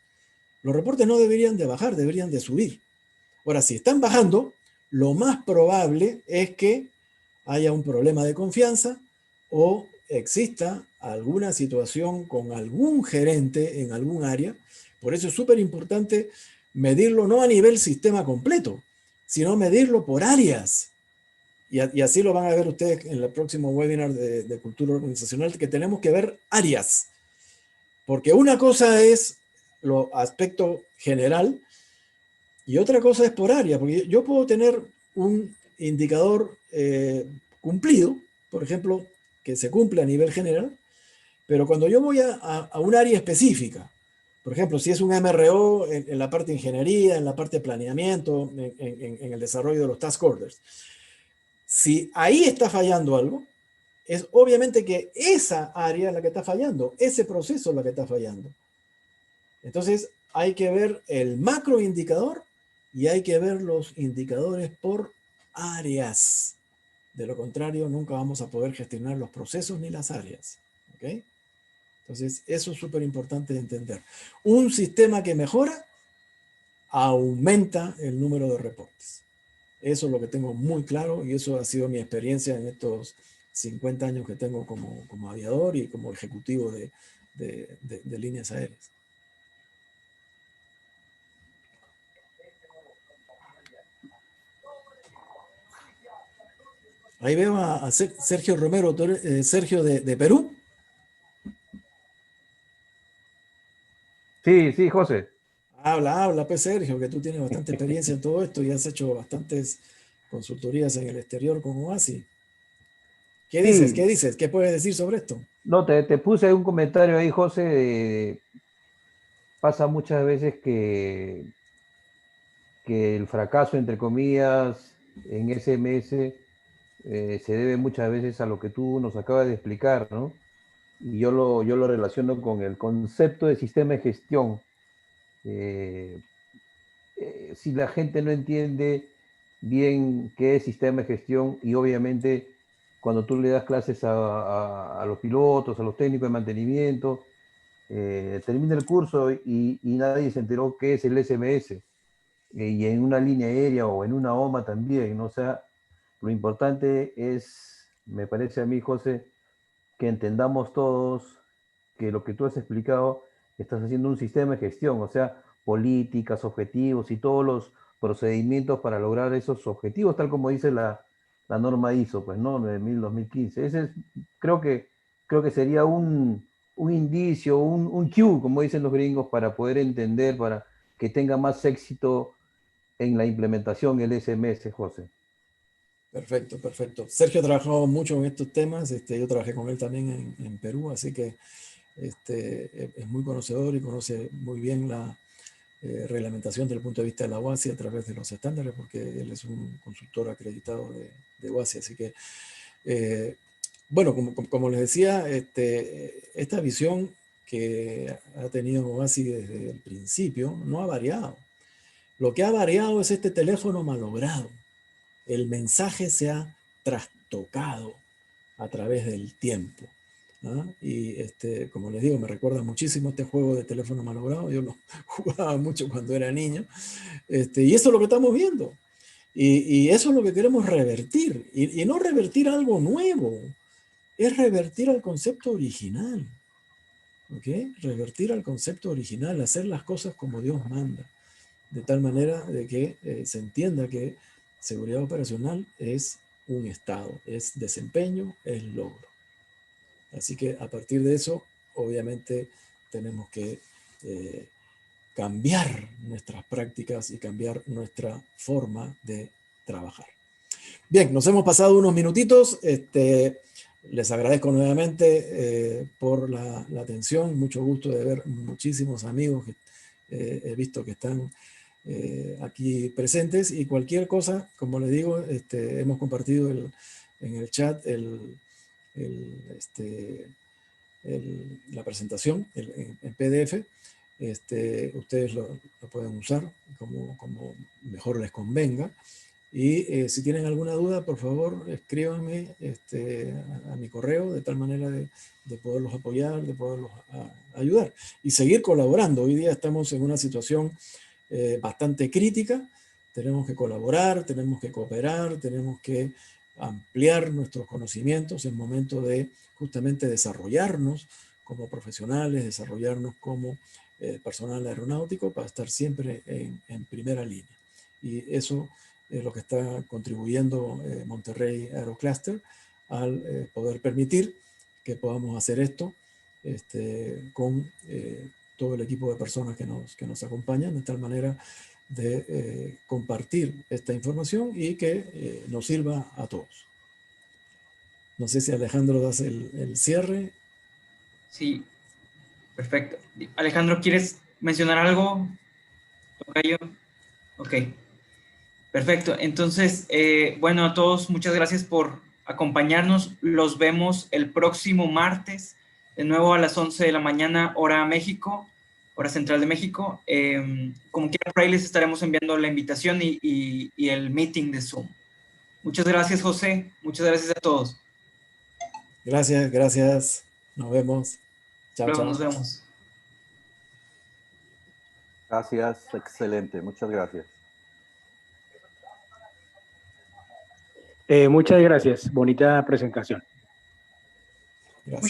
Los reportes no deberían de bajar, deberían de subir. Ahora, si están bajando, lo más probable es que haya un problema de confianza o exista alguna situación con algún gerente en algún área. Por eso es súper importante medirlo no a nivel sistema completo, sino medirlo por áreas. Y así lo van a ver ustedes en el próximo webinar de cultura organizacional, que tenemos que ver áreas. Porque una cosa es lo aspecto general y otra cosa es por área. Porque yo puedo tener un indicador cumplido, por ejemplo, que se cumple a nivel general, pero cuando yo voy a un área específica, por ejemplo, si es un MRO en la parte de ingeniería, en la parte de planeamiento, en el desarrollo de los task orders, si ahí está fallando algo, es obviamente que esa área es la que está fallando, ese proceso es la que está fallando. Entonces hay que ver el macroindicador y hay que ver los indicadores por áreas. De lo contrario, nunca vamos a poder gestionar los procesos ni las áreas. ¿Ok? Entonces, eso es súper importante de entender. Un sistema que mejora aumenta el número de reportes. Eso es lo que tengo muy claro y eso ha sido mi experiencia en estos 50 años que tengo como aviador y como ejecutivo de líneas aéreas. Ahí veo a Sergio Romero, Sergio de Perú. Sí, sí, José. Habla, pues Sergio, que tú tienes bastante experiencia en todo esto y has hecho bastantes consultorías en el exterior con OASI. ¿Qué dices? Sí, ¿Qué dices? ¿Qué puedes decir sobre esto? no, te puse un comentario ahí, José. Pasa muchas veces que el fracaso, entre comillas, en SMS se debe muchas veces a lo que tú nos acabas de explicar, ¿no? Y yo lo relaciono con el concepto de sistema de gestión. Eh, si la gente no entiende bien qué es sistema de gestión y obviamente cuando tú le das clases a los pilotos, a los técnicos de mantenimiento, termina el curso y nadie se enteró qué es el SMS. Y en una línea aérea o en una OMA también, ¿no? O sea, lo importante es, me parece a mí, José, que entendamos todos que lo que tú has explicado, estás haciendo un sistema de gestión, o sea, políticas, objetivos y todos los procedimientos para lograr esos objetivos, tal como dice la norma ISO, pues, ¿no? 9000-2015. Ese es, creo que sería un indicio, un cue, como dicen los gringos, para poder entender, para que tenga más éxito en la implementación el SMS, José. Perfecto, perfecto. Sergio ha trabajado mucho en estos temas. Yo trabajé con él también en Perú, así que es muy conocedor y conoce muy bien la reglamentación desde el punto de vista de la OASI a través de los estándares, porque él es un consultor acreditado de OASI. Así que, bueno, como les decía, esta visión que ha tenido OASI desde el principio no ha variado. Lo que ha variado es este teléfono malogrado. El mensaje se ha trastocado a través del tiempo. ¿Ah? Y como les digo, me recuerda muchísimo este juego de teléfono malogrado. Yo lo jugaba mucho cuando era niño. Y eso es lo que estamos viendo. Y eso es lo que queremos revertir. Y no revertir algo nuevo, es revertir al concepto original. ¿Ok? Revertir al concepto original, hacer las cosas como Dios manda. De tal manera de que se entienda que seguridad operacional es un estado, es desempeño, es logro. Así que a partir de eso, obviamente, tenemos que cambiar nuestras prácticas y cambiar nuestra forma de trabajar. Bien, nos hemos pasado unos minutitos. Les agradezco nuevamente por la atención. Mucho gusto de ver muchísimos amigos que he visto que están aquí presentes y cualquier cosa, como les digo, hemos compartido en el chat la presentación en PDF. Ustedes lo pueden usar como mejor les convenga. Y si tienen alguna duda, por favor, escríbanme a mi correo, de tal manera de poderlos apoyar, de poderlos ayudar y seguir colaborando. Hoy día estamos en una situación bastante crítica. Tenemos que colaborar, tenemos que cooperar, tenemos que ampliar nuestros conocimientos en momento de justamente desarrollarnos como profesionales, desarrollarnos como personal aeronáutico para estar siempre en primera línea. Y eso es lo que está contribuyendo Monterrey Aerocluster al poder permitir que podamos hacer esto con todo el equipo de personas que nos acompañan, de tal manera de compartir esta información y que nos sirva a todos. No sé si Alejandro das el cierre. Sí, perfecto. Alejandro, ¿quieres mencionar algo? ¿Tocayo? Ok, perfecto. Entonces, bueno, a todos, muchas gracias por acompañarnos. Los vemos el próximo martes, de nuevo a las 11 de la mañana, hora México, hora central de México. Como quiera, por ahí les estaremos enviando la invitación y el meeting de Zoom. Muchas gracias, José. Muchas gracias a todos. Gracias, gracias. Nos vemos. Chao, Luego chao. nos vemos. Gracias, excelente, muchas gracias. Muchas gracias, bonita presentación. Gracias.